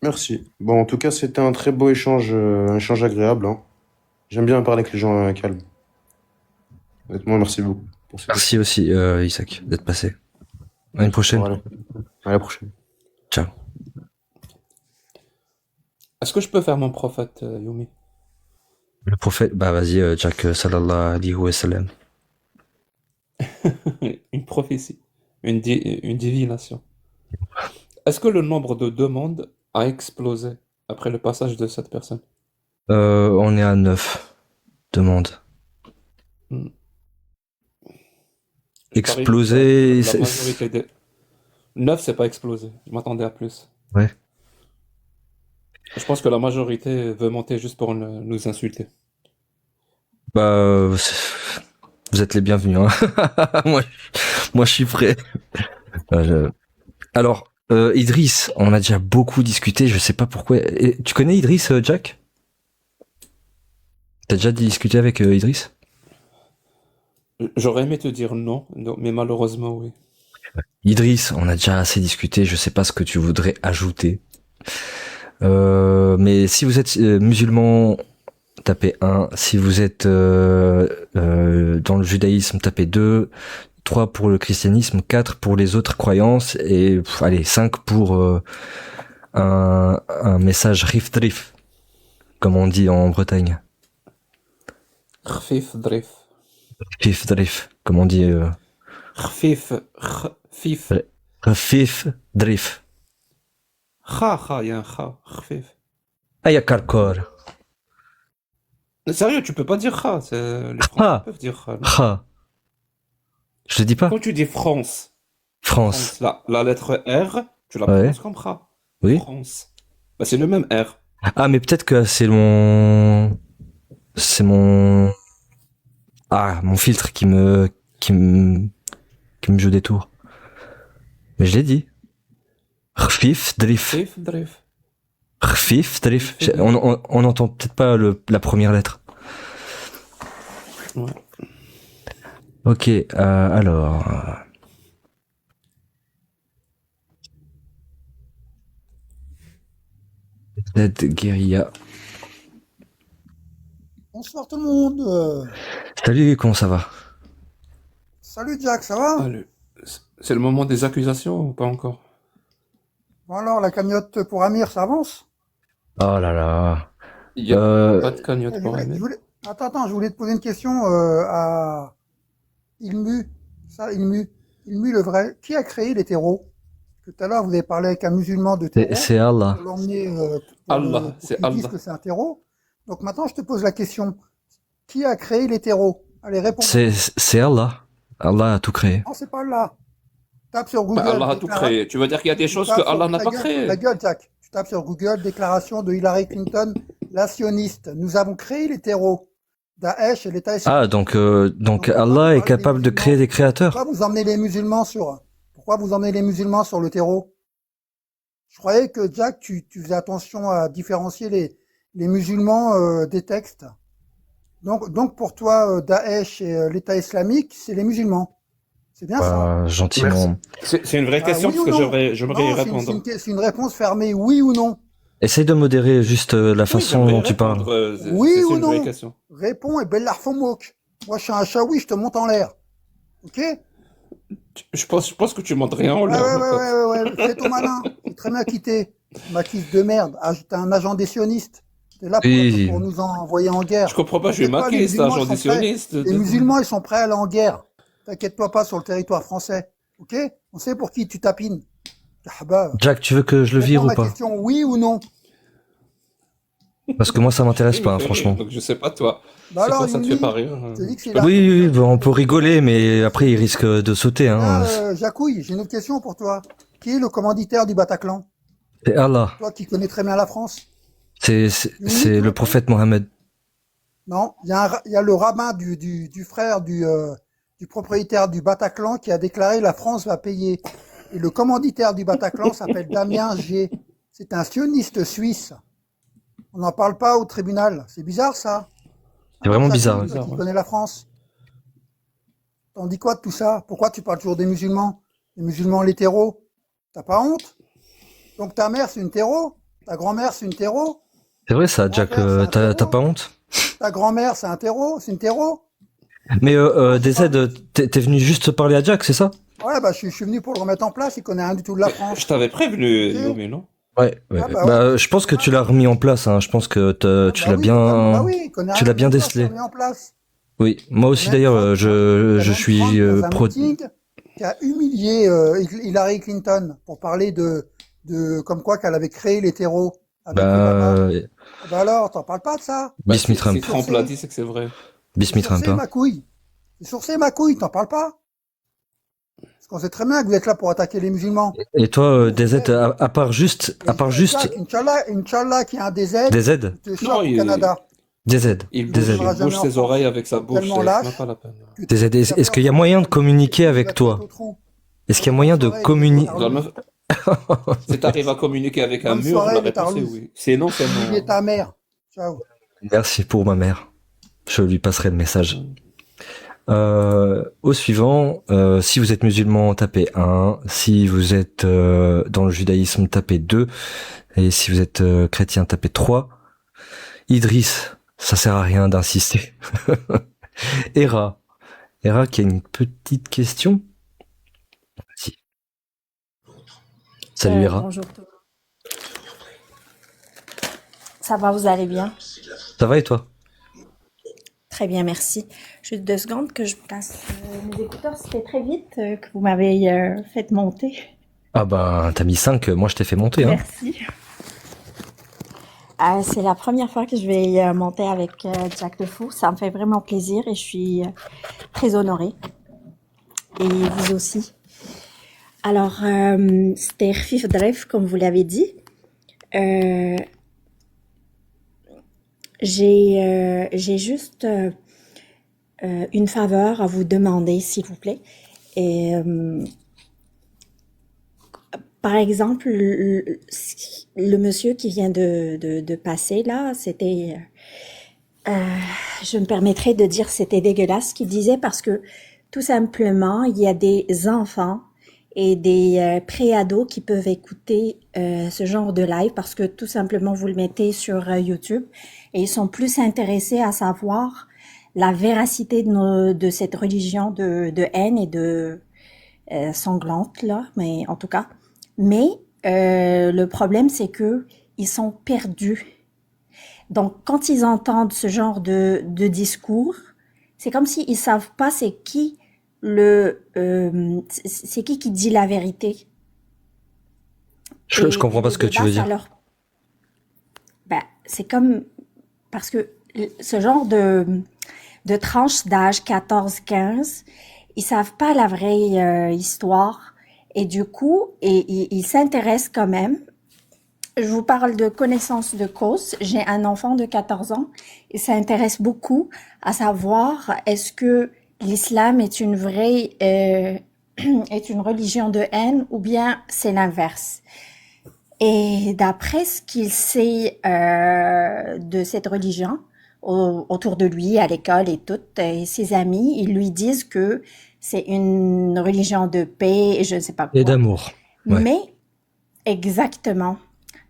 Merci. Bon, en tout cas, c'était un très beau échange, un échange agréable, hein. J'aime bien parler avec les gens calmes. Honnêtement, merci beaucoup pour cette Merci aussi, Isaac, d'être passé. À une prochaine. Voilà. À la prochaine. Ciao. Est-ce que je peux faire mon prophète, Yumi? Le prophète, bah vas-y, Jack, sallallahu alayhi wa sallam. Une prophétie, une divination. Est-ce que le nombre de demandes a explosé après le passage de cette personne? On est à 9 demandes. Hmm. Exploser, La majorité des... 9, c'est pas explosé. Je m'attendais à plus. Ouais. Je pense que la majorité veut monter juste pour nous insulter. Bah, vous êtes les bienvenus, hein. moi, je suis prêt. Alors, Idriss, on a déjà beaucoup discuté, je sais pas pourquoi. Tu connais Idriss, Jack? T'as déjà discuté avec Idriss? J'aurais aimé te dire non, mais malheureusement, oui. Idriss, on a déjà assez discuté, je sais pas ce que tu voudrais ajouter. Mais si vous êtes musulman, tapez 1. Si vous êtes dans le judaïsme, tapez 2. 3 pour le christianisme, 4 pour les autres croyances, et allez, 5 pour un message rif-drif, comme on dit en Bretagne. Khfif drif. Rif-drif, comme on dit... Khfif. Khfif. Rif-drif. Kha, il y a un kha. Khfif. Ah, y'a Karkor. Sérieux, tu peux pas dire kha. Les Français Ah. peuvent dire kha. Kha. Je le dis pas? Quand tu dis France, France. la lettre R, tu la Ouais. prononces comme kha. Oui. France. Bah, c'est le même R. Ah, mais peut-être que c'est mon... C'est mon... Ah, mon filtre qui me joue des tours. Mais je l'ai dit. Rfif, drif. Khfif drif. Rfif, drif. On entend peut-être pas la première lettre. Ouais. Ok, alors... Z Guérilla. Bonsoir tout le monde. Salut, comment ça va? Salut Jack, ça va? Allez. C'est le moment des accusations ou pas encore? Bon alors, la cagnotte pour Amir, ça avance? Oh là là. Il y a Euh, pas de cagnotte pour Amir. Attends, je voulais te poser une question à Ilmu. Ilmu le vrai. Qui a créé les terreaux? Tout à l'heure, vous avez parlé avec un musulman de terreau. c'est Allah. Pour l'emmener Allah, pour c'est qu'il dise Allah. que c'est un terreau. Donc maintenant, je te pose la question. Qui a créé les terreaux? Allez, réponds. C'est Allah. Allah a tout créé. Non, c'est pas là. Tape sur Google. Bah, Allah a tout créé. Tu veux dire qu'il y a des choses que Allah n'a pas créées? La gueule, Jack. Tu tapes sur Google, déclaration de Hillary Clinton, la sioniste. Nous avons créé les terreaux. Daesh et l'État islamique. Ah, donc Allah est capable de créer des créateurs. Pourquoi vous emmenez les musulmans sur le terreau? Je croyais que, Jack, tu faisais attention à différencier les musulmans des textes. Donc pour toi, Daesh et l'État islamique, c'est les musulmans. C'est bien ça? Gentiment. C'est une vraie question oui parce ou que non? j'aimerais y Non, répondre. c'est une réponse fermée, oui ou non? Essaye de modérer juste la façon j'aimerais dont tu répondre, parles. Oui c'est ou une vraie non? question. Réponds et Bellar Fomouk. Moi, je suis un chaoui, je te monte en l'air. Ok? Je pense que tu montes rien en l'air. Ouais. Fais ton malin. C'est très bien quitté. Maquis de merde. T'es un agent des sionistes. T'es là pour nous envoyer en guerre. Je comprends pas, je suis T'inquiète pas, maquis, c'est un agent musulmans, des sionistes. Les musulmans, ils sont prêts à aller en guerre. T'inquiète-toi pas sur le territoire français. Ok? On sait pour qui tu tapines. Jack, tu veux que je le vire ou pas? Question, oui ou non? Parce que moi, ça m'intéresse pas, hein, franchement. Donc je sais pas toi. Bah C'est alors, quoi, ça te Yumi, fait pas rire? je te dis que c'est Oui, bon, on peut rigoler, mais après, il risque de sauter. Hein. Jacouille, j'ai une autre question pour toi. Qui est le commanditaire du Bataclan? C'est Allah. Toi qui connais très bien la France. C'est le prophète Mohammed. Non, il y a le rabbin du frère du propriétaire du Bataclan qui a déclaré la France va payer. Et le commanditaire du Bataclan s'appelle Damien G. C'est un sioniste suisse. On n'en parle pas au tribunal. C'est bizarre ça. C'est vraiment bizarre. Toi qui connais la France. T'en dis quoi de tout ça? Pourquoi tu parles toujours des musulmans? Les musulmans, les terreaux? T'as pas honte? Donc ta mère c'est une terreau? Ta grand-mère c'est une terreau? C'est vrai ça, Jack, t'as pas honte? Ta grand-mère c'est un terreau? C'est une terreau? Mais DZ, t'es venu juste parler à Jack, c'est ça? Ouais, bah je suis venu pour le remettre en place, il connaît rien du tout de la France. Je t'avais prévenu, Yomi, non? Ouais. Je pense que tu l'as remis en place, hein. Je pense que tu l'as bien décelé. Oui, moi aussi d'ailleurs, je suis pro. Qui a humilié Hillary Clinton pour parler de comme quoi qu'elle avait créé les terreaux. Bah alors, t'en parles pas de ça? Bismuth Trump. Si Trump l'a dit, c'est que c'est vrai. Bismuth Trump. C'est ma couille. C'est sourcé ma couille, t'en parles pas? Parce qu'on sait très bien que vous êtes là pour attaquer les musulmans. Et toi, DZ, à part juste. Inch'Allah qui a un DZ. DZ? Non, au Canada. DZ. Il bouge ses oreilles avec sa bouche, c'est même pas la peine. DZ, est-ce qu'il y a moyen de communiquer avec toi? Est-ce qu'il y a moyen de communiquer? Si t'arrives à communiquer avec un Bonne mur, la soirée, les réponse est tarlouse. oui. Sinon, c'est Vive non. ta mère. Ciao. Merci pour ma mère. Je lui passerai le message. Hein. Au suivant, si vous êtes musulman, tapez 1. Si vous êtes dans le judaïsme, tapez 2. Et si vous êtes chrétien, tapez 3. Idriss, ça sert à rien d'insister. Hera. Hera qui a une petite question. Si. Salut Hera. Bonjour tout le monde. Ça va, vous allez bien? Ça va et toi? Très bien, merci. Juste 2 secondes que je place mes écouteurs. C'était très vite que vous m'avez fait monter. Ah bah t'as mis 5, moi je t'ai fait monter. Hein. Merci. C'est la première fois que je vais monter avec Jack Defou. Ça me fait vraiment plaisir et je suis très honorée. Et vous aussi. Alors, c'était Rfif Dref, comme vous l'avez dit. J'ai juste une faveur à vous demander, s'il vous plaît. Et, par exemple, le monsieur qui vient de passer là, c'était, je me permettrai de dire c'était dégueulasse ce qu'il disait parce que tout simplement, il y a des enfants et des pré-ados qui peuvent écouter ce genre de live parce que tout simplement vous le mettez sur YouTube et ils sont plus intéressés à savoir la véracité de cette religion de haine et de sanglante là, mais en tout cas. Mais le problème c'est que ils sont perdus. Donc quand ils entendent ce genre de discours, c'est comme s'ils savent pas c'est qui c'est qui dit la vérité. Je comprends pas le ce que tu débat, veux ça dire. leur... Ben, c'est comme... Parce que ce genre de tranche d'âge 14-15, ils savent pas la vraie histoire. Et du coup, ils s'intéressent quand même. Je vous parle de connaissance de cause. J'ai un enfant de 14 ans. Il s'intéresse beaucoup à savoir est-ce que l'islam est une vraie... est une religion de haine ou bien c'est l'inverse. Et d'après ce qu'il sait de cette religion, autour de lui, à l'école et tout, et ses amis, ils lui disent que c'est une religion de paix et je ne sais pas Et quoi. d'amour. Ouais. Mais, exactement.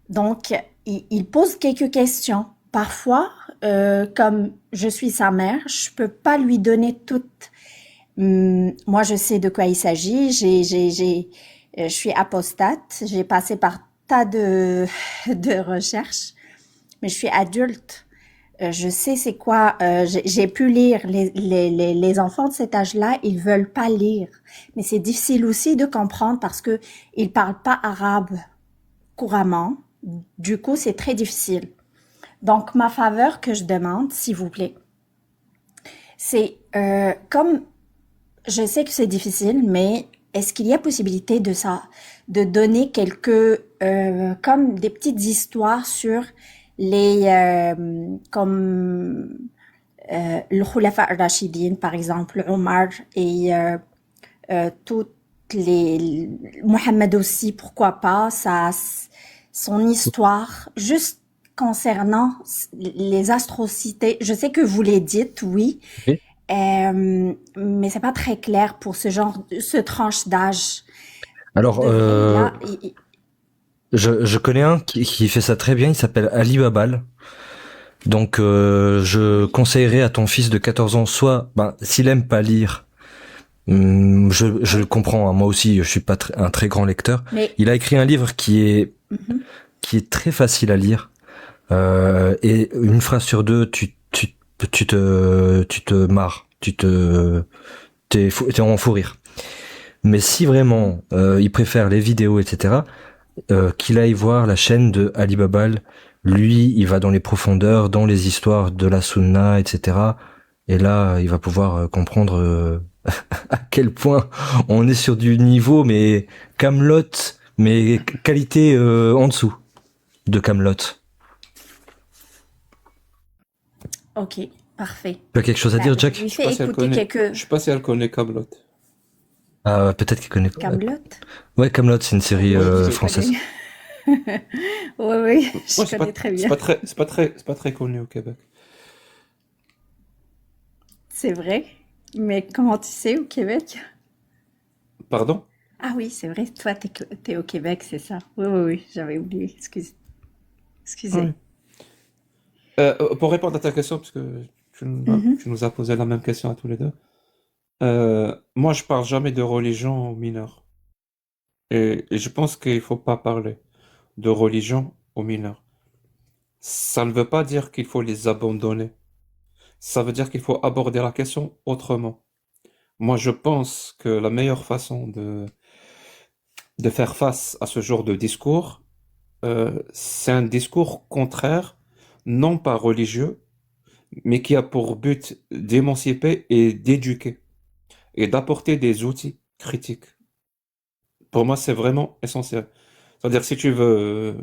Donc, il pose quelques questions. Parfois, comme je suis sa mère, je peux pas lui donner toutes. Moi, je sais de quoi il s'agit. Je suis apostate. J'ai passé par tas de recherches, mais je suis adulte. Je sais c'est quoi. J'ai pu lire. Les enfants de cet âge-là, ils veulent pas lire, mais c'est difficile aussi de comprendre parce que ils parlent pas arabe couramment. Du coup, c'est très difficile. Donc, ma faveur que je demande, s'il vous plaît, c'est comme je sais que c'est difficile, mais est-ce qu'il y a possibilité de donner quelques comme des petites histoires sur les comme le Khulafa al-Rashidin, par exemple, Omar et toutes les Mohammed aussi, pourquoi pas, son histoire, juste concernant les atrocités. Je sais que vous les dites, oui, Oui. mais c'est pas très clair pour ce tranche d'âge. Alors, Là, je connais un qui fait ça très bien, il s'appelle Ali Babal. Donc, je conseillerais à ton fils de 14 ans, soit, s'il aime pas lire, je le comprends, hein, moi aussi, je suis pas un très grand lecteur. mais Il a écrit un livre qui est très facile à lire, et une phrase sur deux, tu te marres, t'es en fou rire. Mais si vraiment il préfère les vidéos, etc., qu'il aille voir la chaîne de Ali Babal. Lui, il va dans les profondeurs, dans les histoires de la Sunna, etc. Et là, il va pouvoir comprendre à quel point on est sur du niveau, mais Camelot, mais qualité en dessous de Camelot. ok, parfait. Tu as quelque chose à dire, Jack? Je lui Je sais fais pas si elle écouter connaît. quelques. Je sais pas si elle connaît Kaamelott. Ah, peut-être qu'il connaît pas. Camelot? Ouais, Kaamelott, c'est une série Ouais, Oui, je française. connais. Oui, oui, ouais, je connais très c'est bien. pas très, c'est pas très connu au Québec. C'est vrai. Mais comment tu sais au Québec? Pardon? Ah oui, c'est vrai, toi, t'es au Québec, c'est ça. Oui, oui, oui, j'avais oublié. Ah oui. Excusez. Pour répondre à ta question, parce que Mhm. tu nous as posé la même question à tous les deux. Moi, je parle jamais de religion aux mineurs. Et je pense qu'il faut pas parler de religion aux mineurs. Ça ne veut pas dire qu'il faut les abandonner. Ça veut dire qu'il faut aborder la question autrement. Moi, je pense que la meilleure façon de faire face à ce genre de discours, c'est un discours contraire, non pas religieux, mais qui a pour but d'émanciper et d'éduquer et d'apporter des outils critiques. Pour moi, c'est vraiment essentiel. C'est-à-dire, si tu veux,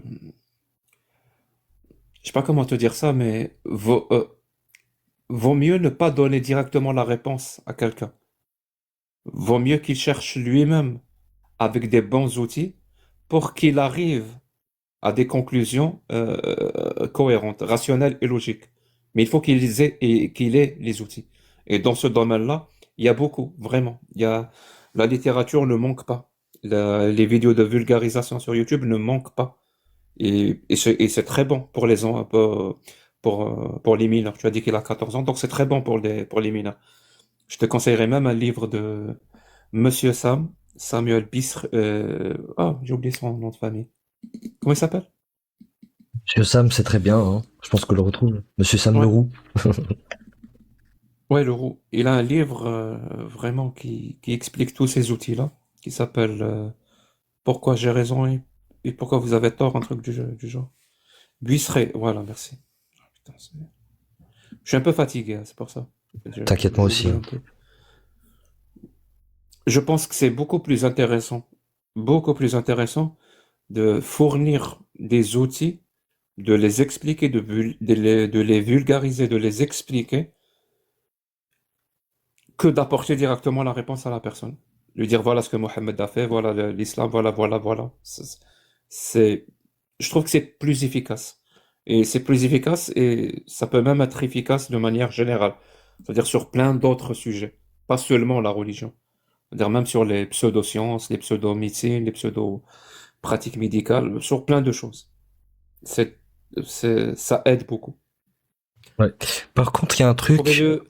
je sais pas comment te dire ça, mais vaut mieux ne pas donner directement la réponse à quelqu'un. Vaut mieux qu'il cherche lui-même avec des bons outils pour qu'il arrive à des conclusions cohérentes, rationnelles et logiques. Mais il faut qu'il ait les outils. Et dans ce domaine-là, il y a beaucoup, vraiment. La littérature ne manque pas. Les vidéos de vulgarisation sur YouTube ne manquent pas. Et c'est très bon pour pour les mineurs. Tu as dit qu'il a 14 ans, donc c'est très bon pour les mineurs. Je te conseillerais même un livre de Monsieur Sam, Samuel Bistre. J'ai oublié son nom de famille. Comment il s'appelle? Monsieur Sam, c'est très bien, hein. Je pense qu'on le retrouve. Monsieur Sam Ouais, Leroux. ouais, Leroux. Il a un livre vraiment qui explique tous ces outils-là, qui s'appelle Pourquoi j'ai raison et pourquoi vous avez tort, un truc du genre. Buisseret, voilà, merci. Ah, putain, je suis un peu fatigué, hein, c'est pour ça. T'inquiète, moi aussi, J'oublie hein. un peu. Je pense que c'est beaucoup plus intéressant de fournir des outils, de les expliquer, de les vulgariser, de les expliquer, que d'apporter directement la réponse à la personne. Lui dire voilà ce que Mohammed a fait, voilà l'islam, voilà. C'est, je trouve que c'est plus efficace. Et c'est plus efficace et ça peut même être efficace de manière générale. C'est-à-dire sur plein d'autres sujets, pas seulement la religion. C'est-à-dire même sur les pseudosciences, les pseudo-médecines, les pseudo-pratiques médicales, sur plein de choses. C'est, ça aide beaucoup. Ouais. Par contre, il y a un truc.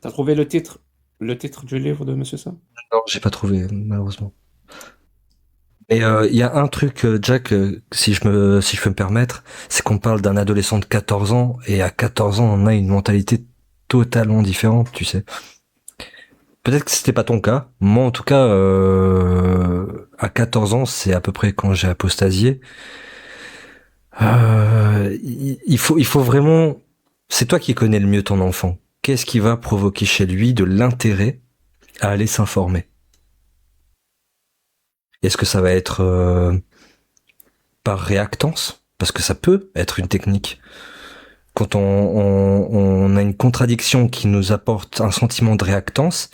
T'as trouvé le titre du livre de Monsieur Sam? Non, j'ai pas trouvé, malheureusement. Mais il y a un truc, Jack, si je peux me permettre, c'est qu'on parle d'un adolescent de 14 ans, et à 14 ans, on a une mentalité totalement différente, tu sais. Peut-être que c'était pas ton cas. Moi, en tout cas, à 14 ans, c'est à peu près quand j'ai apostasié. Il faut vraiment. C'est toi qui connais le mieux ton enfant. Qu'est-ce qui va provoquer chez lui de l'intérêt à aller s'informer? Est-ce que ça va être par réactance? Parce que ça peut être une technique. Quand on a une contradiction qui nous apporte un sentiment de réactance,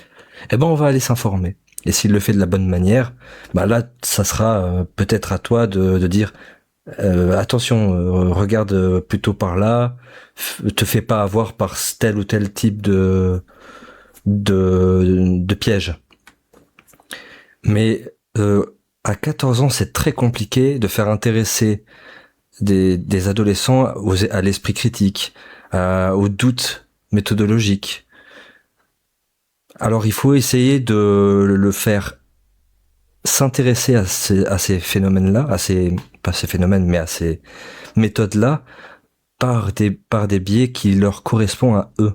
eh ben on va aller s'informer. Et s'il le fait de la bonne manière, bah là, ça sera peut-être à toi de dire attention, regarde plutôt par là, te fais pas avoir par tel ou tel type de piège. Mais à 14 ans, c'est très compliqué de faire intéresser des adolescents à l'esprit critique, aux doutes méthodologiques. Alors il faut essayer de le faire s'intéresser à ces phénomènes-là, pas ces phénomènes, mais à ces méthodes-là, par des biais qui leur correspondent à eux.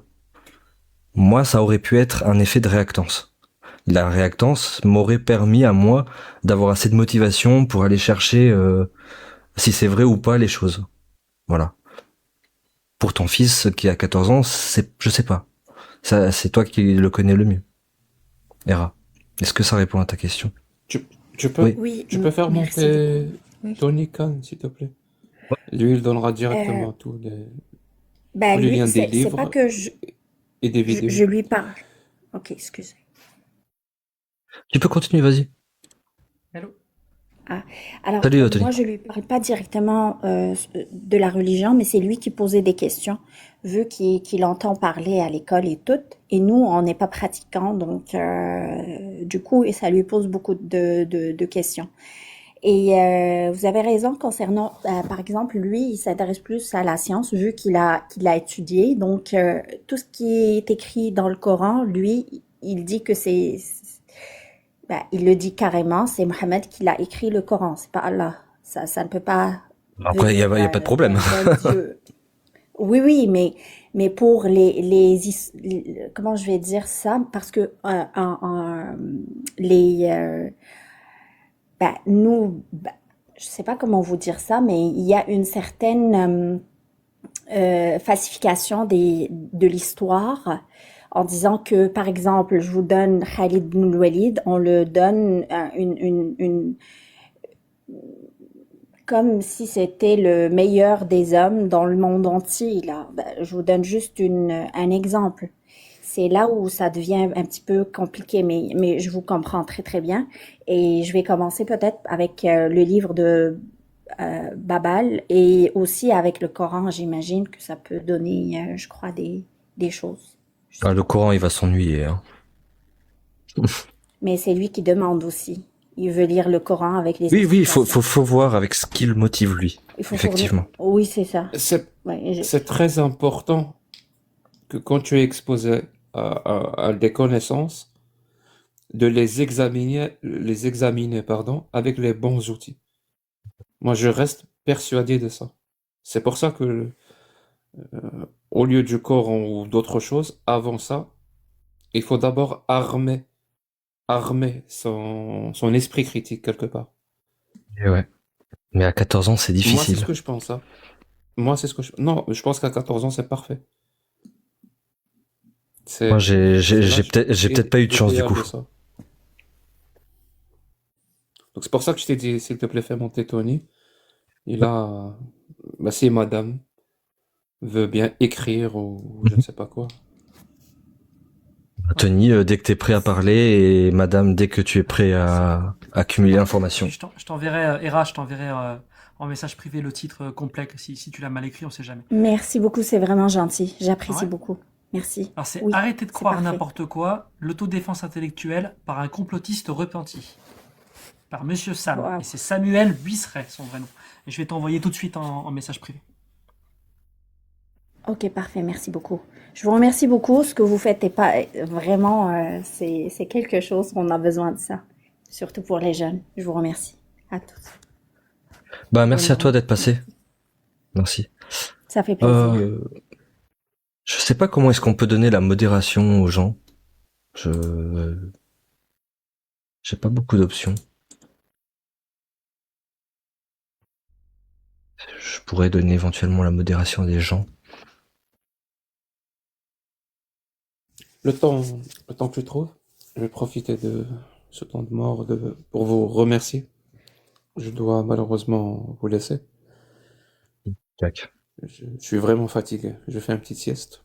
Moi, ça aurait pu être un effet de réactance. La réactance m'aurait permis à moi d'avoir assez de motivation pour aller chercher si c'est vrai ou pas les choses. Voilà. Pour ton fils qui a 14 ans, je sais pas. Ça, c'est toi qui le connais le mieux. Hera. Est-ce que ça répond à ta question? Tu, tu peux, Oui. Oui, tu peux faire merci monter beaucoup. Oui. Tony Khan, s'il te plaît. Lui, il donnera Euh, directement tous ben les lui, liens des c'est pas livres que et des je vidéos. lui parle. Ok, excusez. Tu peux continuer, vas-y. Ah, alors Salut Tony. moi je lui parle pas directement de la religion, mais c'est lui qui posait des questions, vu qu'il entend parler à l'école et tout. Et nous, on n'est pas pratiquants, donc du coup, et ça lui pose beaucoup de questions. Et vous avez raison concernant, par exemple, lui, il s'intéresse plus à la science vu qu'il a étudié. Donc, tout ce qui est écrit dans le Coran, lui, il dit que ben, il le dit carrément, c'est Mohammed qui l'a écrit le Coran, c'est pas Allah. Ça ne peut pas Après, venir y a pas de problème. d'un Dieu. Oui, oui, mais pour comment je vais dire ça? Parce que les, nous, je sais pas comment vous dire ça, mais il y a une certaine falsification de l'histoire en disant que, par exemple, je vous donne Khalid ibn Walid, on le donne comme si c'était le meilleur des hommes dans le monde entier, là. Ben, je vous donne juste un exemple. C'est là où ça devient un petit peu compliqué, mais je vous comprends très très bien. Et je vais commencer peut-être avec le livre de Babal et aussi avec le Coran. J'imagine que ça peut donner, je crois, des choses. Je sais Le pas. Coran, il va s'ennuyer. Hein. Mais c'est lui qui demande aussi. Il veut lire le Coran avec les Oui, explications. faut voir avec ce qui le motive lui. Il faut fournir. Effectivement. Oui, c'est ça. C'est Ouais, c'est très important que quand tu es exposé à des connaissances, de les examiner, pardon, avec les bons outils. Moi, je reste persuadé de ça. C'est pour ça que, au lieu du Coran ou d'autres choses, avant ça, il faut d'abord armer son esprit critique quelque part. Et ouais. Mais à 14 ans, c'est Moi, c'est ce difficile. que je pense, hein. Moi, c'est ce que je... Non, je pense qu'à 14 ans, c'est parfait. Moi, C'est l'âge j'ai peut-être pas eu de chance du idéal coup. de ça. Donc, c'est pour ça que je t'ai dit, s'il te plaît, fais monter Tony. Et là, bah, si madame veut bien écrire ou je ne sais pas quoi. Ouais. Tony, dès que t'es prêt à parler, et madame, dès que tu es prêt à accumuler l'information. Je t'enverrai, Hera, je t'enverrai en message privé le titre complet, si tu l'as mal écrit, on sait jamais. Merci beaucoup, c'est vraiment gentil. Ah J'apprécie ouais? beaucoup. Merci. Alors c'est Oui, Arrêtez de c'est croire parfait. n'importe quoi, l'autodéfense intellectuelle par un complotiste repenti. Par Monsieur Sam. Wow. Et c'est Samuel Buisseret, son vrai nom. Et je vais t'envoyer tout de suite en message privé. Ok, parfait. Merci beaucoup. Je vous remercie beaucoup. Ce que vous faites est pas vraiment, c'est quelque chose. On a besoin de ça, surtout pour les jeunes. Je vous remercie à tous. Bah, merci Bonne à toi journée. d'être passé. Merci. Ça fait plaisir. Je sais pas comment est-ce qu'on peut donner la modération aux gens. J'ai pas beaucoup d'options. Je pourrais donner éventuellement la modération des gens. Le temps, le temps que tu trouves, je vais profiter de ce temps de mort pour vous remercier. Je dois malheureusement vous laisser. Jack. Je suis vraiment fatigué. Je fais une petite sieste.